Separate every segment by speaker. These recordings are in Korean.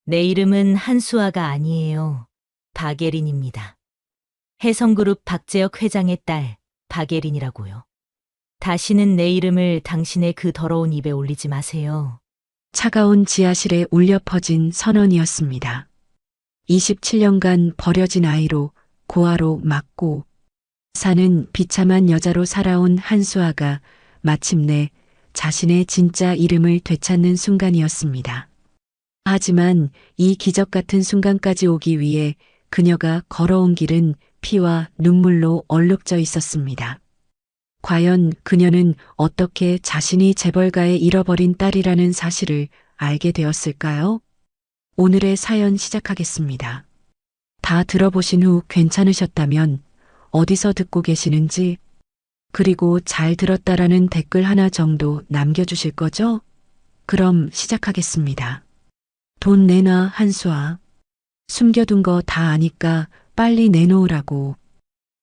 Speaker 1: 내 이름은 한수아가 아니에요. 박예린입니다. 해성그룹 박재혁 회장의 딸 박예린이라고요. 다시는 내 이름을 당신의 그 더러운 입에 올리지 마세요.
Speaker 2: 차가운 지하실에 울려 퍼진 선언이었습니다. 27년간 버려진 아이로 고아로 맞고 사는 비참한 여자로 살아온 한수아가 마침내 자신의 진짜 이름을 되찾는 순간이었습니다. 하지만 이 기적 같은 순간까지 오기 위해 그녀가 걸어온 길은 피와 눈물로 얼룩져 있었습니다. 과연 그녀는 어떻게 자신이 재벌가의 잃어버린 딸이라는 사실을 알게 되었을까요? 오늘의 사연 시작하겠습니다. 다 들어보신 후 괜찮으셨다면 어디서 듣고 계시는지, 그리고 잘 들었다라는 댓글 하나 정도 남겨주실 거죠? 그럼 시작하겠습니다. 돈 내놔, 한수아. 숨겨둔 거 다 아니까 빨리 내놓으라고.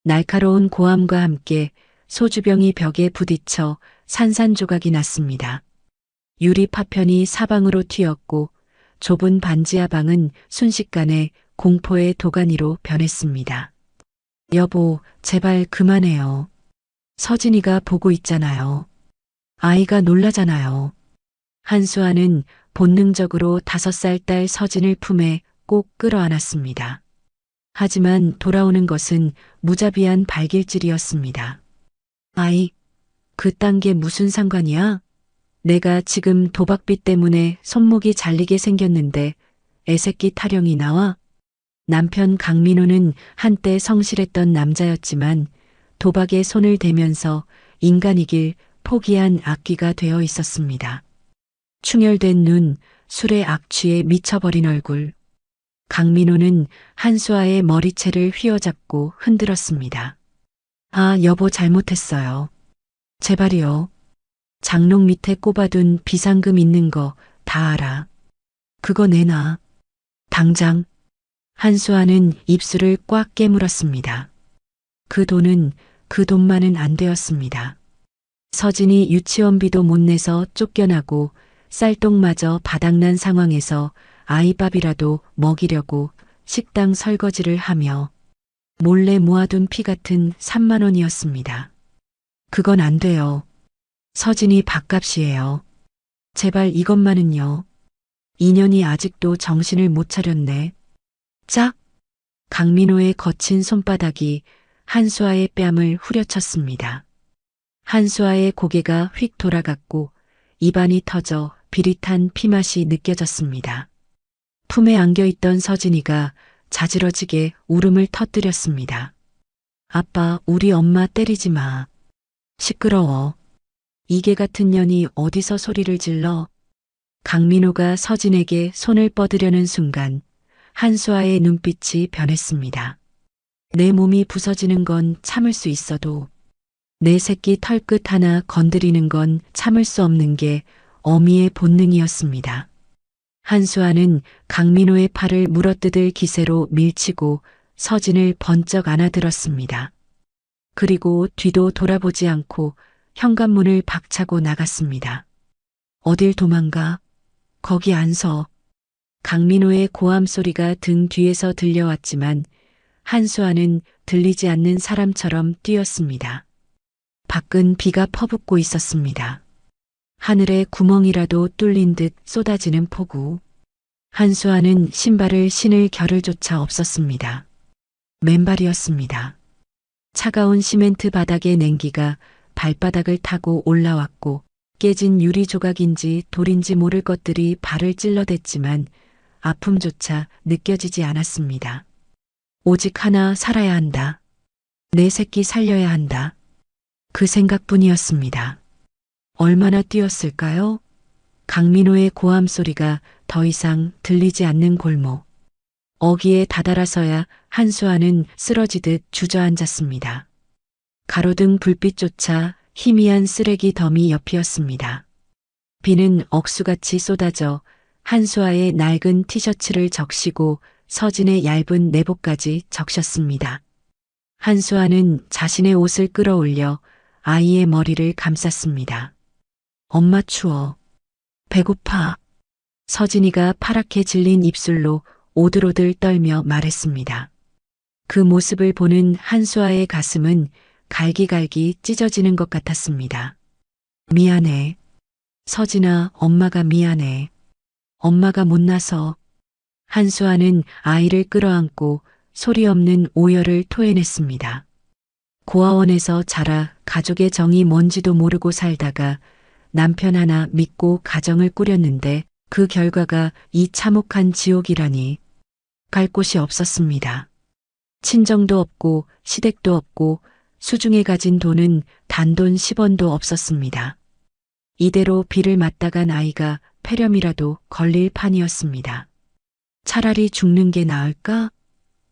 Speaker 2: 날카로운 고함과 함께 소주병이 벽에 부딪혀 산산조각이 났습니다. 유리 파편이 사방으로 튀었고 좁은 반지하 방은 순식간에 공포의 도가니로 변했습니다. 여보, 제발 그만해요. 서진이가 보고 있잖아요. 아이가 놀라잖아요. 한수아는 본능적으로 5살 딸 서진을 품에 꼭 끌어안았습니다. 하지만 돌아오는 것은 무자비한 발길질이었습니다. 아이, 그딴 게 무슨 상관이야? 내가 지금 도박비 때문에 손목이 잘리게 생겼는데 애새끼 타령이 나와? 남편 강민호는 한때 성실했던 남자였지만 도박에 손을 대면서 인간이길 포기한 악귀가 되어 있었습니다. 충혈된 눈, 술에 악취에 미쳐버린 얼굴. 강민호는 한수아의 머리채를 휘어잡고 흔들었습니다. 아, 여보 잘못했어요. 제발이요. 장롱 밑에 꼽아둔 비상금 있는 거 다 알아. 그거 내놔. 당장. 한수아는 입술을 꽉 깨물었습니다. 그 돈만은 안 되었습니다. 서진이 유치원비도 못 내서 쫓겨나고 쌀똥마저 바닥난 상황에서 아이밥이라도 먹이려고 식당 설거지를 하며 몰래 모아둔 피 같은 3만 원이었습니다. 그건 안 돼요. 서진이 밥값이에요. 제발 이것만은요. 2년이 아직도 정신을 못 차렸네. 짝! 강민호의 거친 손바닥이 한수아의 뺨을 후려쳤습니다. 한수아의 고개가 휙 돌아갔고 입안이 터져 비릿한 피맛이 느껴졌습니다. 품에 안겨있던 서진이가 자지러지게 울음을 터뜨렸습니다. 아빠, 우리 엄마 때리지 마. 시끄러워. 이개 같은 년이 어디서 소리를 질러? 강민호가 서진에게 손을 뻗으려는 순간 한수아의 눈빛이 변했습니다. 내 몸이 부서지는 건 참을 수 있어도 내 새끼 털끝 하나 건드리는 건 참을 수 없는 게 어미의 본능이었습니다. 한수아는 강민호의 팔을 물어뜯을 기세로 밀치고 서진을 번쩍 안아들었습니다. 그리고 뒤도 돌아보지 않고 현관문을 박차고 나갔습니다. 어딜 도망가? 거기 안 서. 강민호의 고함 소리가 등 뒤에서 들려왔지만 한수아는 들리지 않는 사람처럼 뛰었습니다. 밖은 비가 퍼붓고 있었습니다. 하늘에 구멍이라도 뚫린 듯 쏟아지는 폭우. 한수아는 신발을 신을 겨를조차 없었습니다. 맨발이었습니다. 차가운 시멘트 바닥의 냉기가 발바닥을 타고 올라왔고 깨진 유리 조각인지 돌인지 모를 것들이 발을 찔러댔지만 아픔조차 느껴지지 않았습니다. 오직 하나 살아야 한다. 내 새끼 살려야 한다. 그 생각뿐이었습니다. 얼마나 뛰었을까요? 강민호의 고함 소리가 더 이상 들리지 않는 골목. 어귀에 다다라서야 한수아는 쓰러지듯 주저앉았습니다. 가로등 불빛조차 희미한 쓰레기 더미 옆이었습니다. 비는 억수같이 쏟아져 한수아의 낡은 티셔츠를 적시고 서진의 얇은 내복까지 적셨습니다. 한수아는 자신의 옷을 끌어올려 아이의 머리를 감쌌습니다. 엄마 추워. 배고파. 서진이가 파랗게 질린 입술로 오들오들 떨며 말했습니다. 그 모습을 보는 한수아의 가슴은 갈기갈기 찢어지는 것 같았습니다. 미안해. 서진아, 엄마가 미안해. 엄마가 못나서. 한수아는 아이를 끌어안고 소리 없는 오열을 토해냈습니다. 고아원에서 자라 가족의 정이 뭔지도 모르고 살다가 남편 하나 믿고 가정을 꾸렸는데 그 결과가 이 참혹한 지옥이라니. 갈 곳이 없었습니다. 친정도 없고 시댁도 없고 수중에 가진 돈은 단돈 10원도 없었습니다. 이대로 비를 맞다간 아이가 폐렴이라도 걸릴 판이었습니다. 차라리 죽는 게 나을까?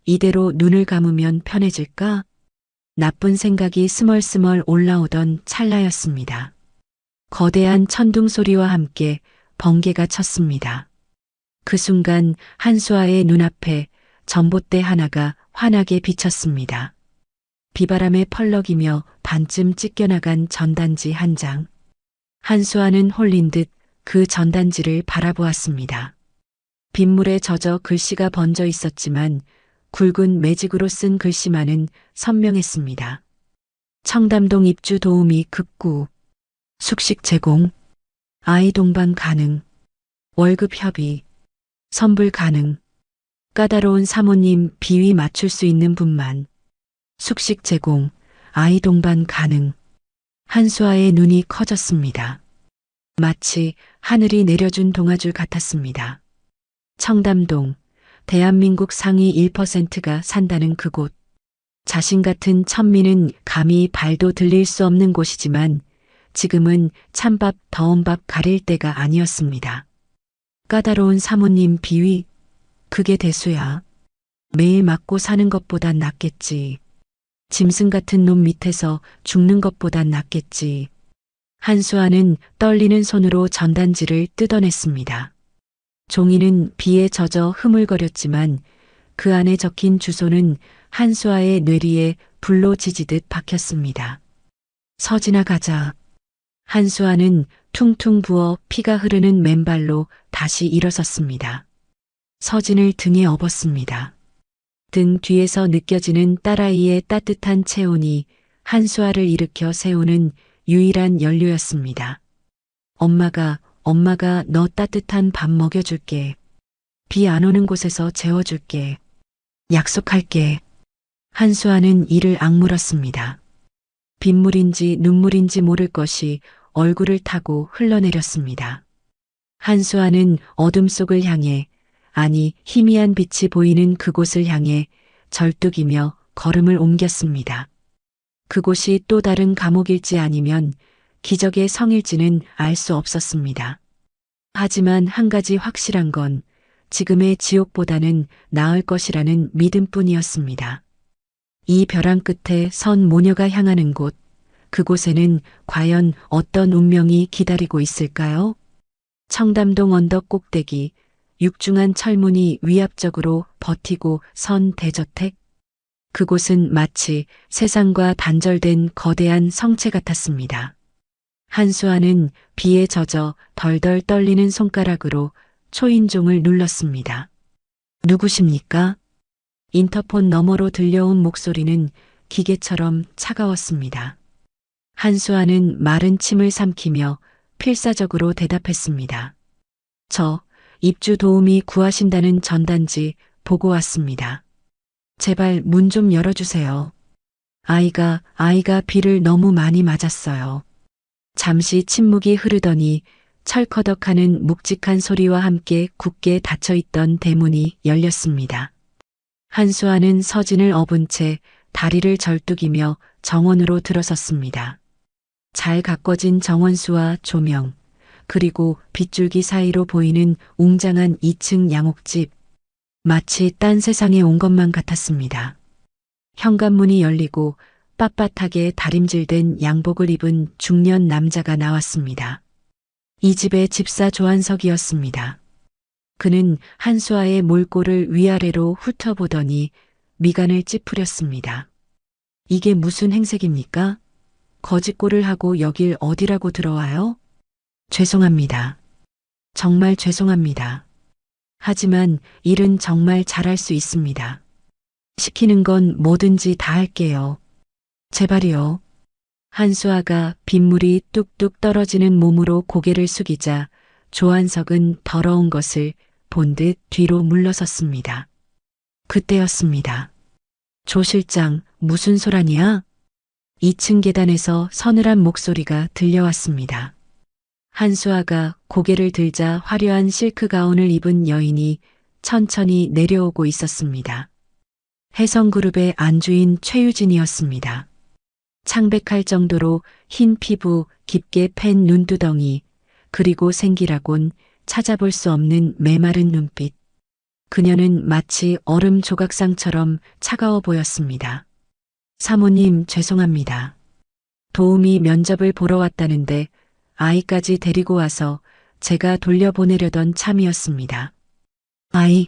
Speaker 2: 이대로 눈을 감으면 편해질까? 나쁜 생각이 스멀스멀 올라오던 찰나였습니다. 거대한 천둥 소리와 함께 번개가 쳤습니다. 그 순간 한수아의 눈앞에 전봇대 하나가 환하게 비쳤습니다. 비바람에 펄럭이며 반쯤 찢겨나간 전단지 한 장. 한수아는 홀린 듯 그 전단지를 바라보았습니다. 빗물에 젖어 글씨가 번져 있었지만 굵은 매직으로 쓴 글씨만은 선명했습니다. 청담동 입주 도우미 급구, 숙식 제공, 아이 동반 가능, 월급 협의, 선불 가능, 까다로운 사모님 비위 맞출 수 있는 분만, 숙식 제공, 아이 동반 가능. 한수아의 눈이 커졌습니다. 마치 하늘이 내려준 동아줄 같았습니다. 청담동, 대한민국 상위 1%가 산다는 그곳. 자신 같은 천민은 감히 발도 들릴 수 없는 곳이지만 지금은 찬밥 더운 밥 가릴 때가 아니었습니다. 까다로운 사모님 비위, 그게 대수야. 매일 맞고 사는 것보단 낫겠지. 짐승 같은 놈 밑에서 죽는 것보단 낫겠지. 한수아는 떨리는 손으로 전단지를 뜯어냈습니다. 종이는 비에 젖어 흐물거렸지만 그 안에 적힌 주소는 한수아의 뇌리에 불로 지지듯 박혔습니다. 서진아 가자. 한수아는 퉁퉁 부어 피가 흐르는 맨발로 다시 일어섰습니다. 서진을 등에 업었습니다. 등 뒤에서 느껴지는 딸아이의 따뜻한 체온이 한수아를 일으켜 세우는 유일한 연료였습니다. 엄마가 너 따뜻한 밥 먹여줄게. 비 안 오는 곳에서 재워줄게. 약속할게. 한수아는 이를 악물었습니다. 빗물인지 눈물인지 모를 것이 얼굴을 타고 흘러내렸습니다. 한수아는 어둠 속을 향해, 아니 희미한 빛이 보이는 그곳을 향해 절뚝이며 걸음을 옮겼습니다. 그곳이 또 다른 감옥일지 아니면 기적의 성일지는 알 수 없었습니다. 하지만 한 가지 확실한 건 지금의 지옥보다는 나을 것이라는 믿음뿐이었습니다. 이 벼랑 끝에 선 모녀가 향하는 곳, 그곳에는 과연 어떤 운명이 기다리고 있을까요? 청담동 언덕 꼭대기, 육중한 철문이 위압적으로 버티고 선 대저택. 그곳은 마치 세상과 단절된 거대한 성체 같았습니다. 한수아는 비에 젖어 덜덜 떨리는 손가락으로 초인종을 눌렀습니다. 누구십니까? 인터폰 너머로 들려온 목소리는 기계처럼 차가웠습니다. 한수아는 마른 침을 삼키며 필사적으로 대답했습니다. 저 입주 도우미 구하신다는 전단지 보고 왔습니다. 제발 문 좀 열어주세요. 아이가 비를 너무 많이 맞았어요. 잠시 침묵이 흐르더니 철커덕하는 묵직한 소리와 함께 굳게 닫혀있던 대문이 열렸습니다. 한수아는 서진을 업은 채 다리를 절뚝이며 정원으로 들어섰습니다. 잘 가꿔진 정원수와 조명, 그리고 빗줄기 사이로 보이는 웅장한 2층 양옥집, 마치 딴 세상에 온 것만 같았습니다. 현관문이 열리고 빳빳하게 다림질된 양복을 입은 중년 남자가 나왔습니다. 이 집의 집사 조한석이었습니다. 그는 한수아의 몰골을 위아래로 훑어보더니 미간을 찌푸렸습니다. 이게 무슨 행색입니까? 거짓골을 하고 여길 어디라고 들어와요? 죄송합니다. 정말 죄송합니다. 하지만 일은 정말 잘할 수 있습니다. 시키는 건 뭐든지 다 할게요. 제발이요. 한수아가 빗물이 뚝뚝 떨어지는 몸으로 고개를 숙이자 조한석은 더러운 것을 본 듯 뒤로 물러섰습니다. 그때였습니다. 조 실장, 무슨 소란이야? 2층 계단에서 서늘한 목소리가 들려왔습니다. 한수아가 고개를 들자 화려한 실크 가운을 입은 여인이 천천히 내려오고 있었습니다. 혜성그룹의 안주인 최유진이었습니다. 창백할 정도로 흰 피부, 깊게 팬 눈두덩이, 그리고 생기라곤 찾아볼 수 없는 메마른 눈빛. 그녀는 마치 얼음 조각상처럼 차가워 보였습니다. 사모님, 죄송합니다. 도우미 면접을 보러 왔다는데 아이까지 데리고 와서 제가 돌려보내려던 참이었습니다. 아이,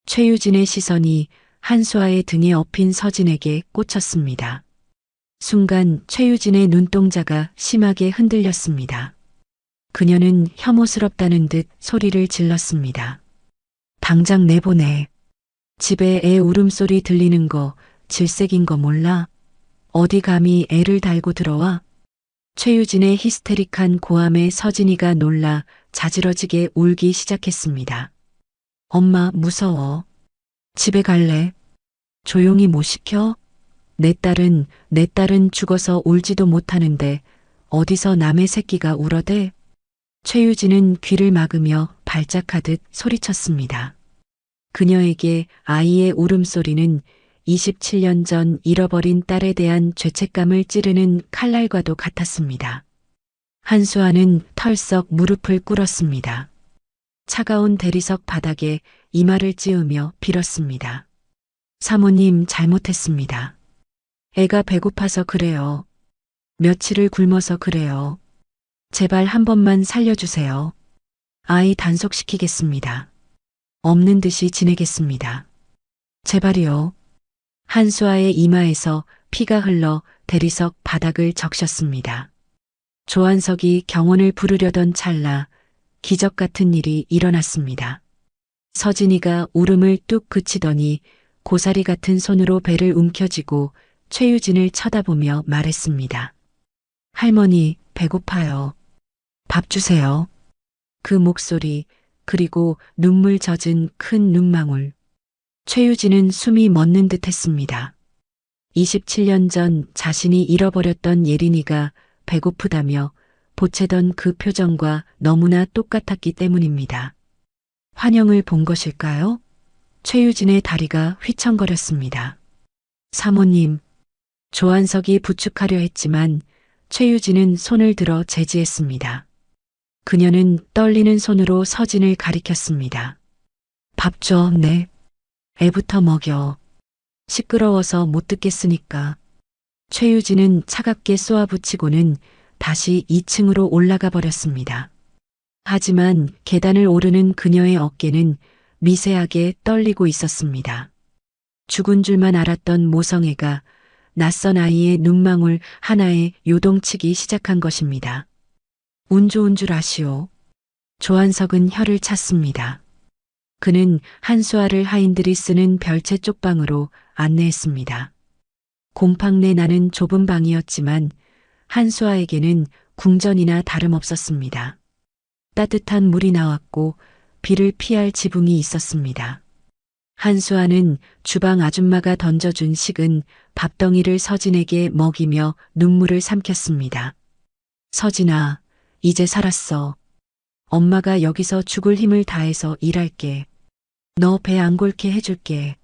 Speaker 2: 최유진의 시선이 한수아의 등에 엎인 서진에게 꽂혔습니다. 순간 최유진의 눈동자가 심하게 흔들렸습니다. 그녀는 혐오스럽다는 듯 소리를 질렀습니다. 당장 내보내. 집에 애 울음소리 들리는 거 질색인 거 몰라? 어디 감히 애를 달고 들어와? 최유진의 히스테릭한 고함에 서진이가 놀라 자지러지게 울기 시작했습니다. 엄마, 무서워. 집에 갈래? 조용히 못 시켜? 내 딸은 죽어서 울지도 못하는데 어디서 남의 새끼가 울어대? 최유진은 귀를 막으며 발작하듯 소리쳤습니다. 그녀에게 아이의 울음소리는 27년 전 잃어버린 딸에 대한 죄책감을 찌르는 칼날과도 같았습니다. 한수아는 털썩 무릎을 꿇었습니다. 차가운 대리석 바닥에 이마를 찌우며 빌었습니다. 사모님, 잘못했습니다. 애가 배고파서 그래요. 며칠을 굶어서 그래요. 제발 한 번만 살려주세요. 아이 단속시키겠습니다. 없는 듯이 지내겠습니다. 제발이요. 한수아의 이마에서 피가 흘러 대리석 바닥을 적셨습니다. 조한석이 경원을 부르려던 찰나 기적 같은 일이 일어났습니다. 서진이가 울음을 뚝 그치더니 고사리 같은 손으로 배를 움켜쥐고 최유진을 쳐다보며 말했습니다. 할머니, 배고파요. 밥 주세요. 그 목소리, 그리고 눈물 젖은 큰 눈망울. 최유진은 숨이 멎는 듯 했습니다. 27년 전 자신이 잃어버렸던 예린이가 배고프다며 보채던 그 표정과 너무나 똑같았기 때문입니다. 환영을 본 것일까요? 최유진의 다리가 휘청거렸습니다. 사모님, 조한석이 부축하려 했지만 최유진은 손을 들어 제지했습니다. 그녀는 떨리는 손으로 서진을 가리켰습니다. 밥 줘, 네. 애부터 먹여. 시끄러워서 못 듣겠으니까. 최유진은 차갑게 쏘아붙이고는 다시 2층으로 올라가 버렸습니다. 하지만 계단을 오르는 그녀의 어깨는 미세하게 떨리고 있었습니다. 죽은 줄만 알았던 모성애가 낯선 아이의 눈망울 하나에 요동치기 시작한 것입니다. 운 좋은 줄 아시오. 조한석은 혀를 찼습니다. 그는 한수아를 하인들이 쓰는 별채 쪽방으로 안내했습니다. 곰팡내 나는 좁은 방이었지만 한수아에게는 궁전이나 다름없었습니다. 따뜻한 물이 나왔고 비를 피할 지붕이 있었습니다. 한수아는 주방 아줌마가 던져준 식은 밥덩이를 서진에게 먹이며 눈물을 삼켰습니다. 서진아, 이제 살았어. 엄마가 여기서 죽을 힘을 다해서 일할게. 너 배 안 골게 해줄게.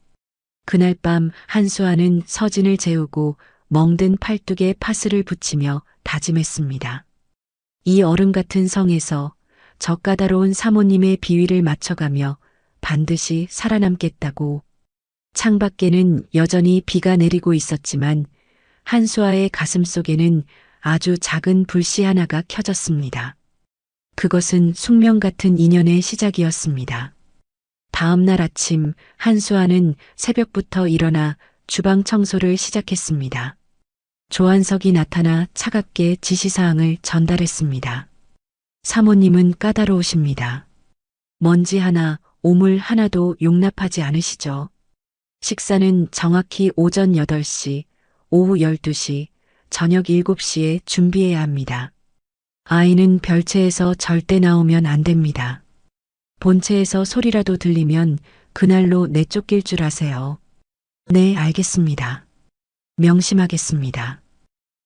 Speaker 2: 그날 밤 한수아는 서진을 재우고 멍든 팔뚝에 파스를 붙이며 다짐했습니다. 이 얼음 같은 성에서 저 까다로운 사모님의 비위를 맞춰가며 반드시 살아남겠다고. 창밖에는 여전히 비가 내리고 있었지만 한수아의 가슴 속에는 아주 작은 불씨 하나가 켜졌습니다. 그것은 숙명 같은 인연의 시작이었습니다. 다음 날 아침 한수아는 새벽부터 일어나 주방 청소를 시작했습니다. 조한석이 나타나 차갑게 지시사항을 전달했습니다. 사모님은 까다로우십니다. 먼지 하나, 오물 하나도 용납하지 않으시죠. 식사는 정확히 오전 8시, 오후 12시, 저녁 7시에 준비해야 합니다. 아이는 별채에서 절대 나오면 안 됩니다. 본체에서 소리라도 들리면 그날로 내쫓길 줄 아세요. 네, 알겠습니다. 명심하겠습니다.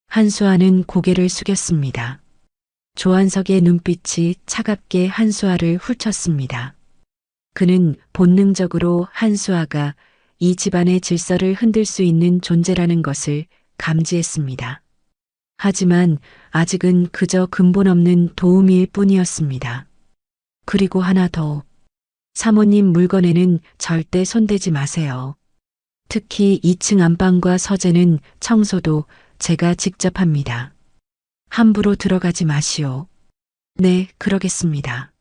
Speaker 2: 한수아는 고개를 숙였습니다. 조한석의 눈빛이 차갑게 한수아를 훑쳤습니다. 그는 본능적으로 한수아가 이 집안의 질서를 흔들 수 있는 존재라는 것을 감지했습니다. 하지만 아직은 그저 근본 없는 도우미일 뿐이었습니다. 그리고 하나 더. 사모님 물건에는 절대 손대지 마세요. 특히 2층 안방과 서재는 청소도 제가 직접 합니다. 함부로 들어가지 마시오. 네, 그러겠습니다.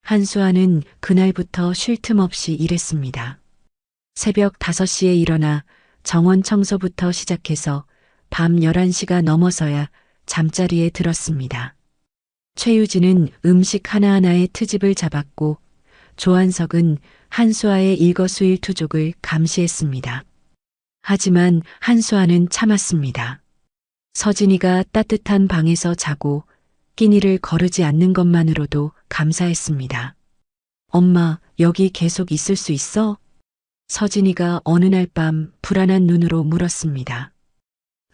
Speaker 2: 한수아는 그날부터 쉴 틈 없이 일했습니다. 새벽 5시에 일어나 정원 청소부터 시작해서 밤 11시가 넘어서야 잠자리에 들었습니다. 최유진은 음식 하나하나의 트집을 잡았고 조한석은 한수아의 일거수일투족을 감시했습니다. 하지만 한수아는 참았습니다. 서진이가 따뜻한 방에서 자고 끼니를 거르지 않는 것만으로도 감사했습니다. 엄마, 여기 계속 있을 수 있어? 서진이가 어느 날 밤 불안한 눈으로 물었습니다.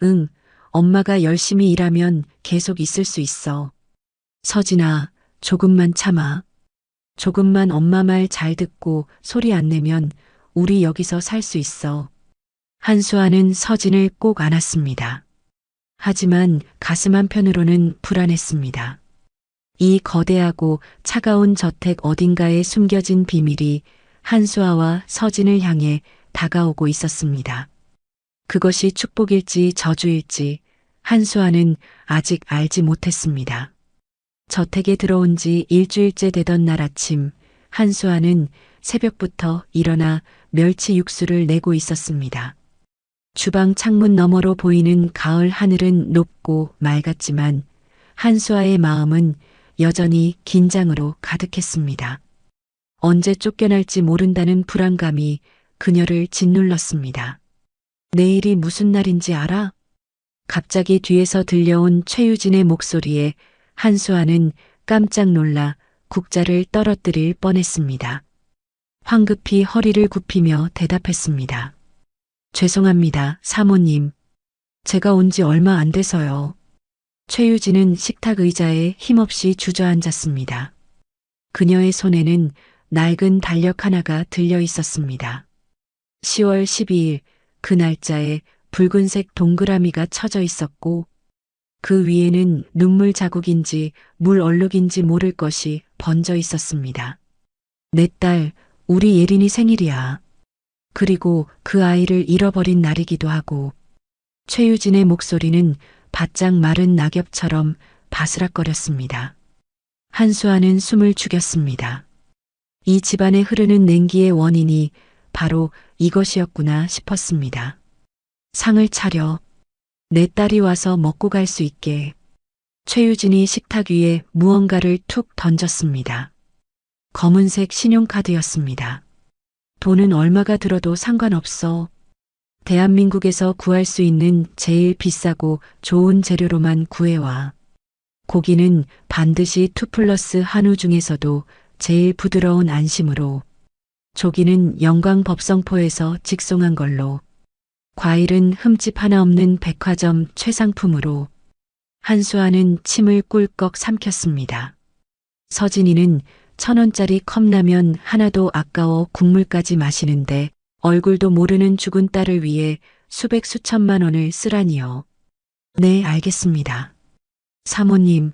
Speaker 2: 응, 엄마가 열심히 일하면 계속 있을 수 있어. 서진아, 조금만 참아. 조금만 엄마 말 잘 듣고 소리 안 내면 우리 여기서 살 수 있어. 한수아는 서진을 꼭 안았습니다. 하지만 가슴 한편으로는 불안했습니다. 이 거대하고 차가운 저택 어딘가에 숨겨진 비밀이 한수아와 서진을 향해 다가오고 있었습니다. 그것이 축복일지 저주일지 한수아는 아직 알지 못했습니다. 저택에 들어온 지 일주일째 되던 날 아침, 한수아는 새벽부터 일어나 멸치 육수를 내고 있었습니다. 주방 창문 너머로 보이는 가을 하늘은 높고 맑았지만 한수아의 마음은 여전히 긴장으로 가득했습니다. 언제 쫓겨날지 모른다는 불안감이 그녀를 짓눌렀습니다. 내일이 무슨 날인지 알아? 갑자기 뒤에서 들려온 최유진의 목소리에 한수아는 깜짝 놀라 국자를 떨어뜨릴 뻔했습니다. 황급히 허리를 굽히며 대답했습니다. 죄송합니다, 사모님. 제가 온 지 얼마 안 돼서요. 최유진은 식탁 의자에 힘없이 주저앉았습니다. 그녀의 손에는 낡은 달력 하나가 들려 있었습니다. 10월 12일 그 날짜에 붉은색 동그라미가 쳐져 있었고 그 위에는 눈물 자국인지 물 얼룩인지 모를 것이 번져 있었습니다. 내 딸, 우리 예린이 생일이야. 그리고 그 아이를 잃어버린 날이기도 하고 최유진의 목소리는 바짝 마른 낙엽처럼 바스락거렸습니다. 한수아는 숨을 죽였습니다. 이 집안에 흐르는 냉기의 원인이 바로 이것이었구나 싶었습니다. 상을 차려. 내 딸이 와서 먹고 갈 수 있게. 최유진이 식탁 위에 무언가를 툭 던졌습니다. 검은색 신용카드였습니다. 돈은 얼마가 들어도 상관없어. 대한민국에서 구할 수 있는 제일 비싸고 좋은 재료로만 구해와. 고기는 반드시 2플러스 한우 중에서도 제일 부드러운 안심으로. 조기는 영광 법성포에서 직송한 걸로. 과일은 흠집 하나 없는 백화점 최상품으로. 한수아는 침을 꿀꺽 삼켰습니다. 서진이는 1,000원짜리 컵라면 하나도 아까워 국물까지 마시는데 얼굴도 모르는 죽은 딸을 위해 수백 수천만 원을 쓰라니요. 네, 알겠습니다. 사모님,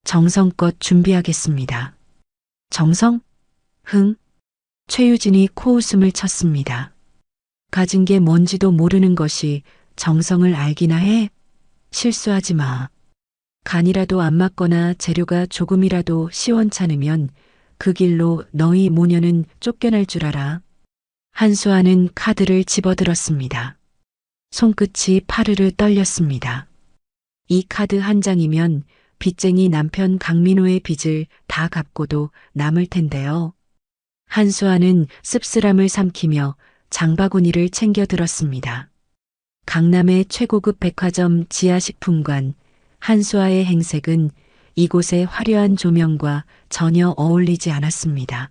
Speaker 2: 정성껏 준비하겠습니다. 정성? 흥? 최유진이 코웃음을 쳤습니다. 가진 게 뭔지도 모르는 것이 정성을 알기나 해? 실수하지 마. 간이라도 안 맞거나 재료가 조금이라도 시원찮으면 그 길로 너희 모녀는 쫓겨날 줄 알아. 한수아는 카드를 집어들었습니다. 손끝이 파르르 떨렸습니다. 이 카드 한 장이면 빚쟁이 남편 강민호의 빚을 다 갚고도 남을 텐데요. 한수아는 씁쓸함을 삼키며 장바구니를 챙겨 들었습니다. 강남의 최고급 백화점 지하식품관 한수아의 행색은 이곳의 화려한 조명과 전혀 어울리지 않았습니다.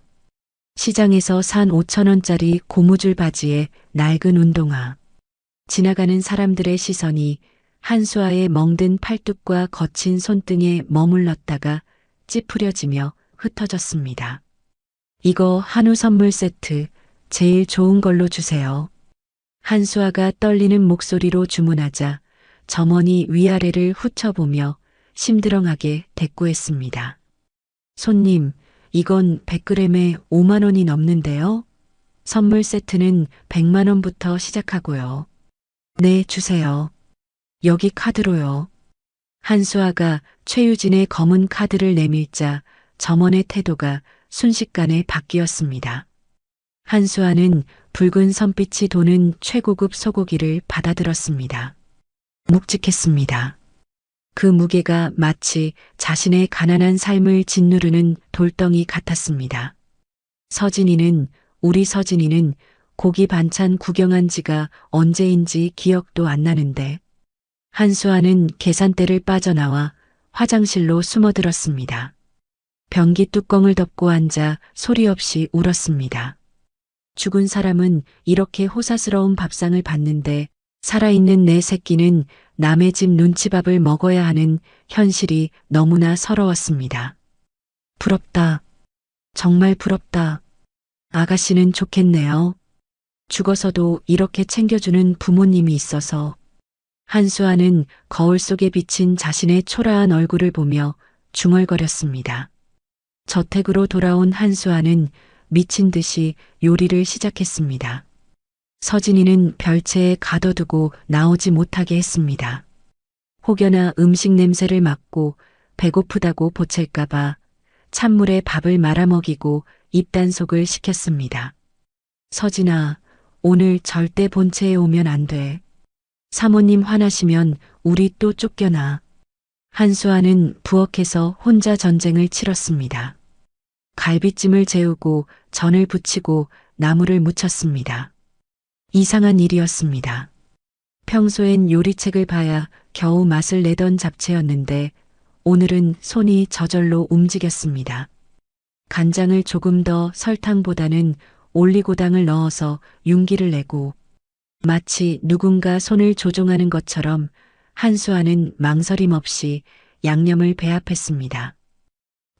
Speaker 2: 시장에서 산 5,000원짜리 고무줄 바지에 낡은 운동화. 지나가는 사람들의 시선이 한수아의 멍든 팔뚝과 거친 손등에 머물렀다가 찌푸려지며 흩어졌습니다. 이거 한우 선물 세트 제일 좋은 걸로 주세요. 한수아가 떨리는 목소리로 주문하자 점원이 위아래를 훑어보며 심드렁하게 대꾸했습니다. 손님, 이건 100g에 5만 원이 넘는데요. 선물 세트는 100만 원부터 시작하고요. 네, 주세요. 여기 카드로요. 한수아가 최유진의 검은 카드를 내밀자 점원의 태도가 순식간에 바뀌었습니다. 한수아는 붉은 선빛이 도는 최고급 소고기를 받아들었습니다. 묵직했습니다. 그 무게가 마치 자신의 가난한 삶을 짓누르는 돌덩이 같았습니다. 우리 서진이는 고기 반찬 구경한 지가 언제인지 기억도 안 나는데 한수아는 계산대를 빠져나와 화장실로 숨어들었습니다. 변기 뚜껑을 덮고 앉아 소리 없이 울었습니다. 죽은 사람은 이렇게 호사스러운 밥상을 받는데 살아있는 내 새끼는 남의 집 눈치밥을 먹어야 하는 현실이 너무나 서러웠습니다. 부럽다. 정말 부럽다. 아가씨는 좋겠네요. 죽어서도 이렇게 챙겨주는 부모님이 있어서. 한수아는 거울 속에 비친 자신의 초라한 얼굴을 보며 중얼거렸습니다. 저택으로 돌아온 한수아는 미친 듯이 요리를 시작했습니다. 서진이는 별채에 가둬두고 나오지 못하게 했습니다. 혹여나 음식 냄새를 맡고 배고프다고 보챌까봐 찬물에 밥을 말아먹이고 입단속을 시켰습니다. 서진아, 오늘 절대 본체에 오면 안 돼. 사모님 화나시면 우리 또 쫓겨나. 한수아는 부엌에서 혼자 전쟁을 치렀습니다. 갈비찜을 재우고 전을 부치고 나물을 무쳤습니다. 이상한 일이었습니다. 평소엔 요리책을 봐야 겨우 맛을 내던 잡채였는데 오늘은 손이 저절로 움직였습니다. 간장을 조금 더 설탕보다는 올리고당을 넣어서 윤기를 내고 마치 누군가 손을 조종하는 것처럼 한수아는 망설임 없이 양념을 배합했습니다.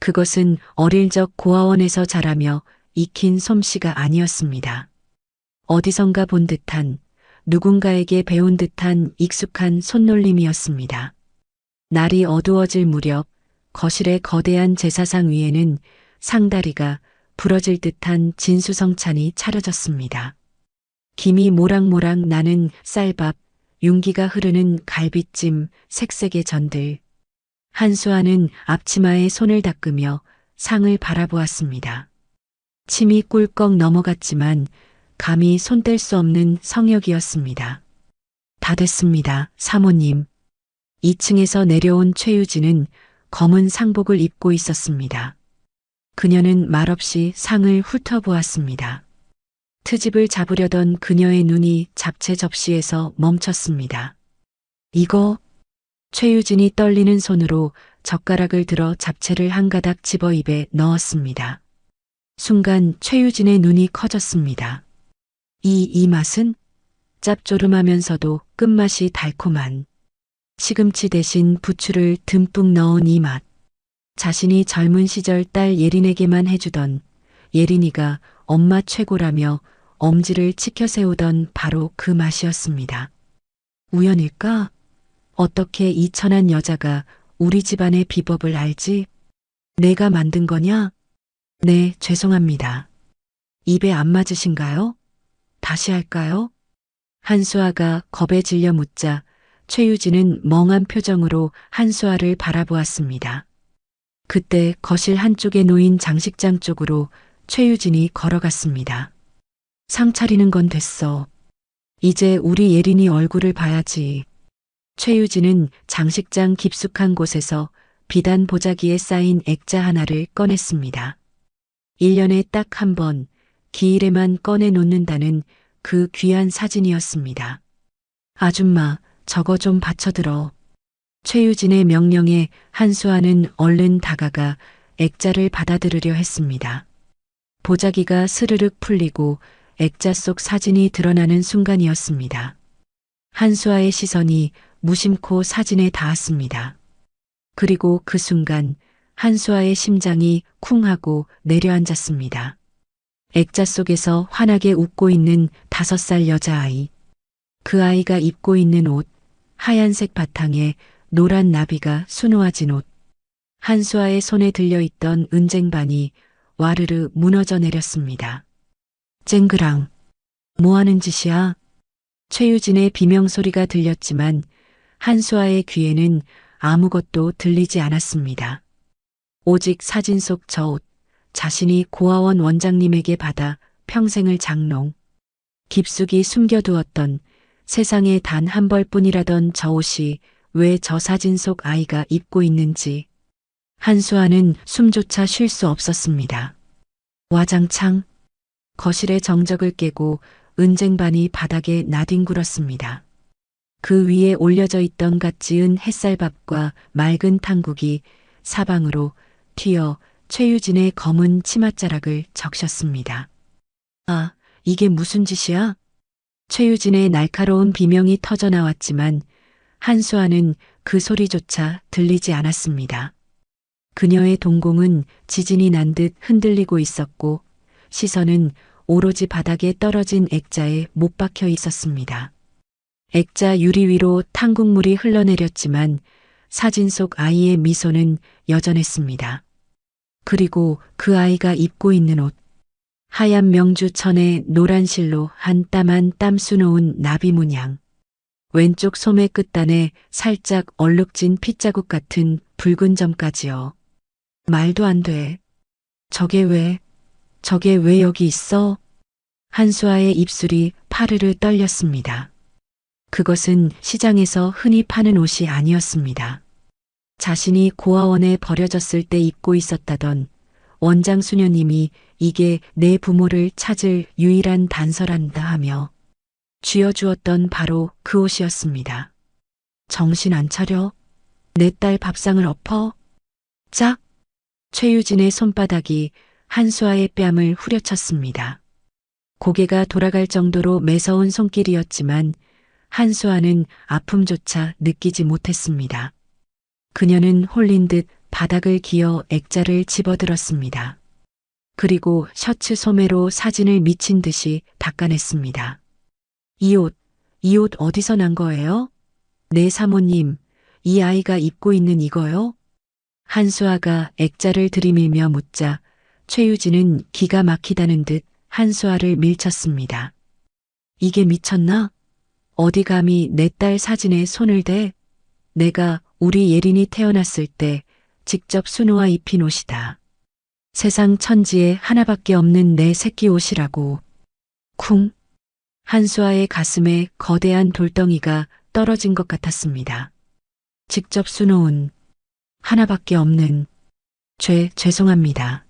Speaker 2: 그것은 어릴 적 고아원에서 자라며 익힌 솜씨가 아니었습니다. 어디선가 본 듯한, 누군가에게 배운 듯한 익숙한 손놀림이었습니다. 날이 어두워질 무렵 거실의 거대한 제사상 위에는 상다리가 부러질 듯한 진수성찬이 차려졌습니다. 김이 모락모락 나는 쌀밥, 윤기가 흐르는 갈비찜, 색색의 전들. 한수아는 앞치마에 손을 닦으며 상을 바라보았습니다. 침이 꿀꺽 넘어갔지만 감히 손댈 수 없는 성욕이었습니다. 다 됐습니다, 사모님. 2층에서 내려온 최유진은 검은 상복을 입고 있었습니다. 그녀는 말없이 상을 훑어보았습니다. 트집을 잡으려던 그녀의 눈이 잡채 접시에서 멈췄습니다. 이거? 최유진이 떨리는 손으로 젓가락을 들어 잡채를 한 가닥 집어 입에 넣었습니다. 순간 최유진의 눈이 커졌습니다. 이 맛은? 짭조름하면서도 끝맛이 달콤한 시금치 대신 부추를 듬뿍 넣은 이 맛. 자신이 젊은 시절 딸 예린에게만 해주던 예린이가 엄마 최고라며 엄지를 치켜세우던 바로 그 맛이었습니다. 우연일까? 어떻게 이 천한 여자가 우리 집안의 비법을 알지? 내가 만든 거냐? 네, 죄송합니다. 입에 안 맞으신가요? 다시 할까요? 한수아가 겁에 질려 묻자 최유진은 멍한 표정으로 한수아를 바라보았습니다. 그때 거실 한쪽에 놓인 장식장 쪽으로 최유진이 걸어갔습니다. 상 차리는 건 됐어. 이제 우리 예린이 얼굴을 봐야지. 최유진은 장식장 깊숙한 곳에서 비단 보자기에 쌓인 액자 하나를 꺼냈습니다. 1년에 딱 한 번 기일에만 꺼내 놓는다는 그 귀한 사진이었습니다. 아줌마, 저거 좀 받쳐들어. 최유진의 명령에 한수아는 얼른 다가가 액자를 받아들으려 했습니다. 보자기가 스르륵 풀리고 액자 속 사진이 드러나는 순간이었습니다. 한수아의 시선이 무심코 사진에 닿았습니다. 그리고 그 순간 한수아의 심장이 쿵 하고 내려앉았습니다. 액자 속에서 환하게 웃고 있는 5살 여자아이. 그 아이가 입고 있는 옷, 하얀색 바탕에 노란 나비가 수놓아진 옷. 한수아의 손에 들려있던 은쟁반이 와르르 무너져 내렸습니다. 쨍그랑, 뭐하는 짓이야? 최유진의 비명소리가 들렸지만 한수아의 귀에는 아무것도 들리지 않았습니다. 오직 사진 속 저 옷, 자신이 고아원 원장님에게 받아 평생을 장롱, 깊숙이 숨겨두었던 세상에 단 한 벌뿐이라던 저 옷이 왜 저 사진 속 아이가 입고 있는지 한수아는 숨조차 쉴 수 없었습니다. 와장창 거실의 정적을 깨고 은쟁반이 바닥에 나뒹굴었습니다. 그 위에 올려져 있던 갓 지은 햇살밥과 맑은 탕국이 사방으로 튀어 최유진의 검은 치맛자락을 적셨습니다. 아, 이게 무슨 짓이야? 최유진의 날카로운 비명이 터져 나왔지만 한수아는 그 소리조차 들리지 않았습니다. 그녀의 동공은 지진이 난 듯 흔들리고 있었고 시선은 오로지 바닥에 떨어진 액자에 못 박혀 있었습니다. 액자 유리 위로 탕국물이 흘러내렸지만 사진 속 아이의 미소는 여전했습니다. 그리고 그 아이가 입고 있는 옷, 하얀 명주천에 노란 실로 한 땀 한 땀 수놓은 나비 문양. 왼쪽 소매 끝단에 살짝 얼룩진 핏자국 같은 붉은 점까지요. 말도 안 돼. 저게 왜 여기 있어? 한수아의 입술이 파르르 떨렸습니다. 그것은 시장에서 흔히 파는 옷이 아니었습니다. 자신이 고아원에 버려졌을 때 입고 있었다던 원장 수녀님이 이게 내 부모를 찾을 유일한 단서란다 하며 쥐어주었던 바로 그 옷이었습니다. 정신 안 차려? 내 딸 밥상을 엎어? 짝! 최유진의 손바닥이 한수아의 뺨을 후려쳤습니다. 고개가 돌아갈 정도로 매서운 손길이었지만 한수아는 아픔조차 느끼지 못했습니다. 그녀는 홀린 듯 바닥을 기어 액자를 집어들었습니다. 그리고 셔츠 소매로 사진을 미친 듯이 닦아냈습니다. 이 옷 어디서 난 거예요? 네 사모님, 이 아이가 입고 있는 이거요? 한수아가 액자를 들이밀며 묻자 최유진은 기가 막히다는 듯 한수아를 밀쳤습니다. 이게 미쳤나? 어디 감히 내 딸 사진에 손을 대? 내가 우리 예린이 태어났을 때 직접 수놓아 입힌 옷이다. 세상 천지에 하나밖에 없는 내 새끼 옷이라고. 쿵. 한수아의 가슴에 거대한 돌덩이가 떨어진 것 같았습니다. 직접 수놓은 하나밖에 없는 죄송합니다.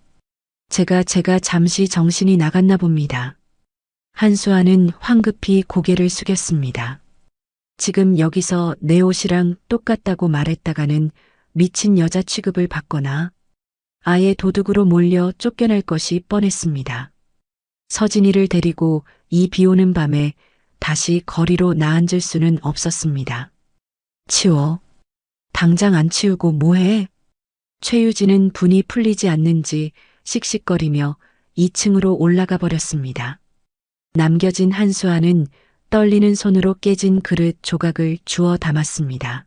Speaker 2: 제가 잠시 정신이 나갔나 봅니다. 한수아는 황급히 고개를 숙였습니다. 지금 여기서 내 옷이랑 똑같다고 말했다가는 미친 여자 취급을 받거나 아예 도둑으로 몰려 쫓겨날 것이 뻔했습니다. 서진이를 데리고 이 비오는 밤에 다시 거리로 나앉을 수는 없었습니다. 치워. 당장 안 치우고 뭐해? 최유진은 분이 풀리지 않는지 씩씩거리며 2층으로 올라가 버렸습니다. 남겨진 한수아는 떨리는 손으로 깨진 그릇 조각을 주워 담았습니다.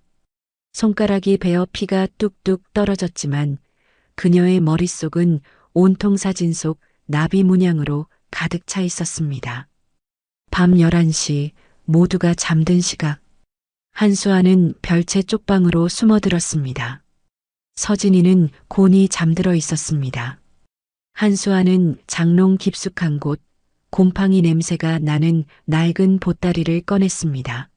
Speaker 2: 손가락이 베어 피가 뚝뚝 떨어졌지만 그녀의 머릿속은 온통 사진 속 나비 문양으로 가득 차 있었습니다. 밤 11시 모두가 잠든 시각. 한수아는 별채 쪽방으로 숨어들었습니다. 서진이는 곤히 잠들어 있었습니다. 한수아는 장롱 깊숙한 곳 곰팡이 냄새가 나는 낡은 보따리를 꺼냈습니다.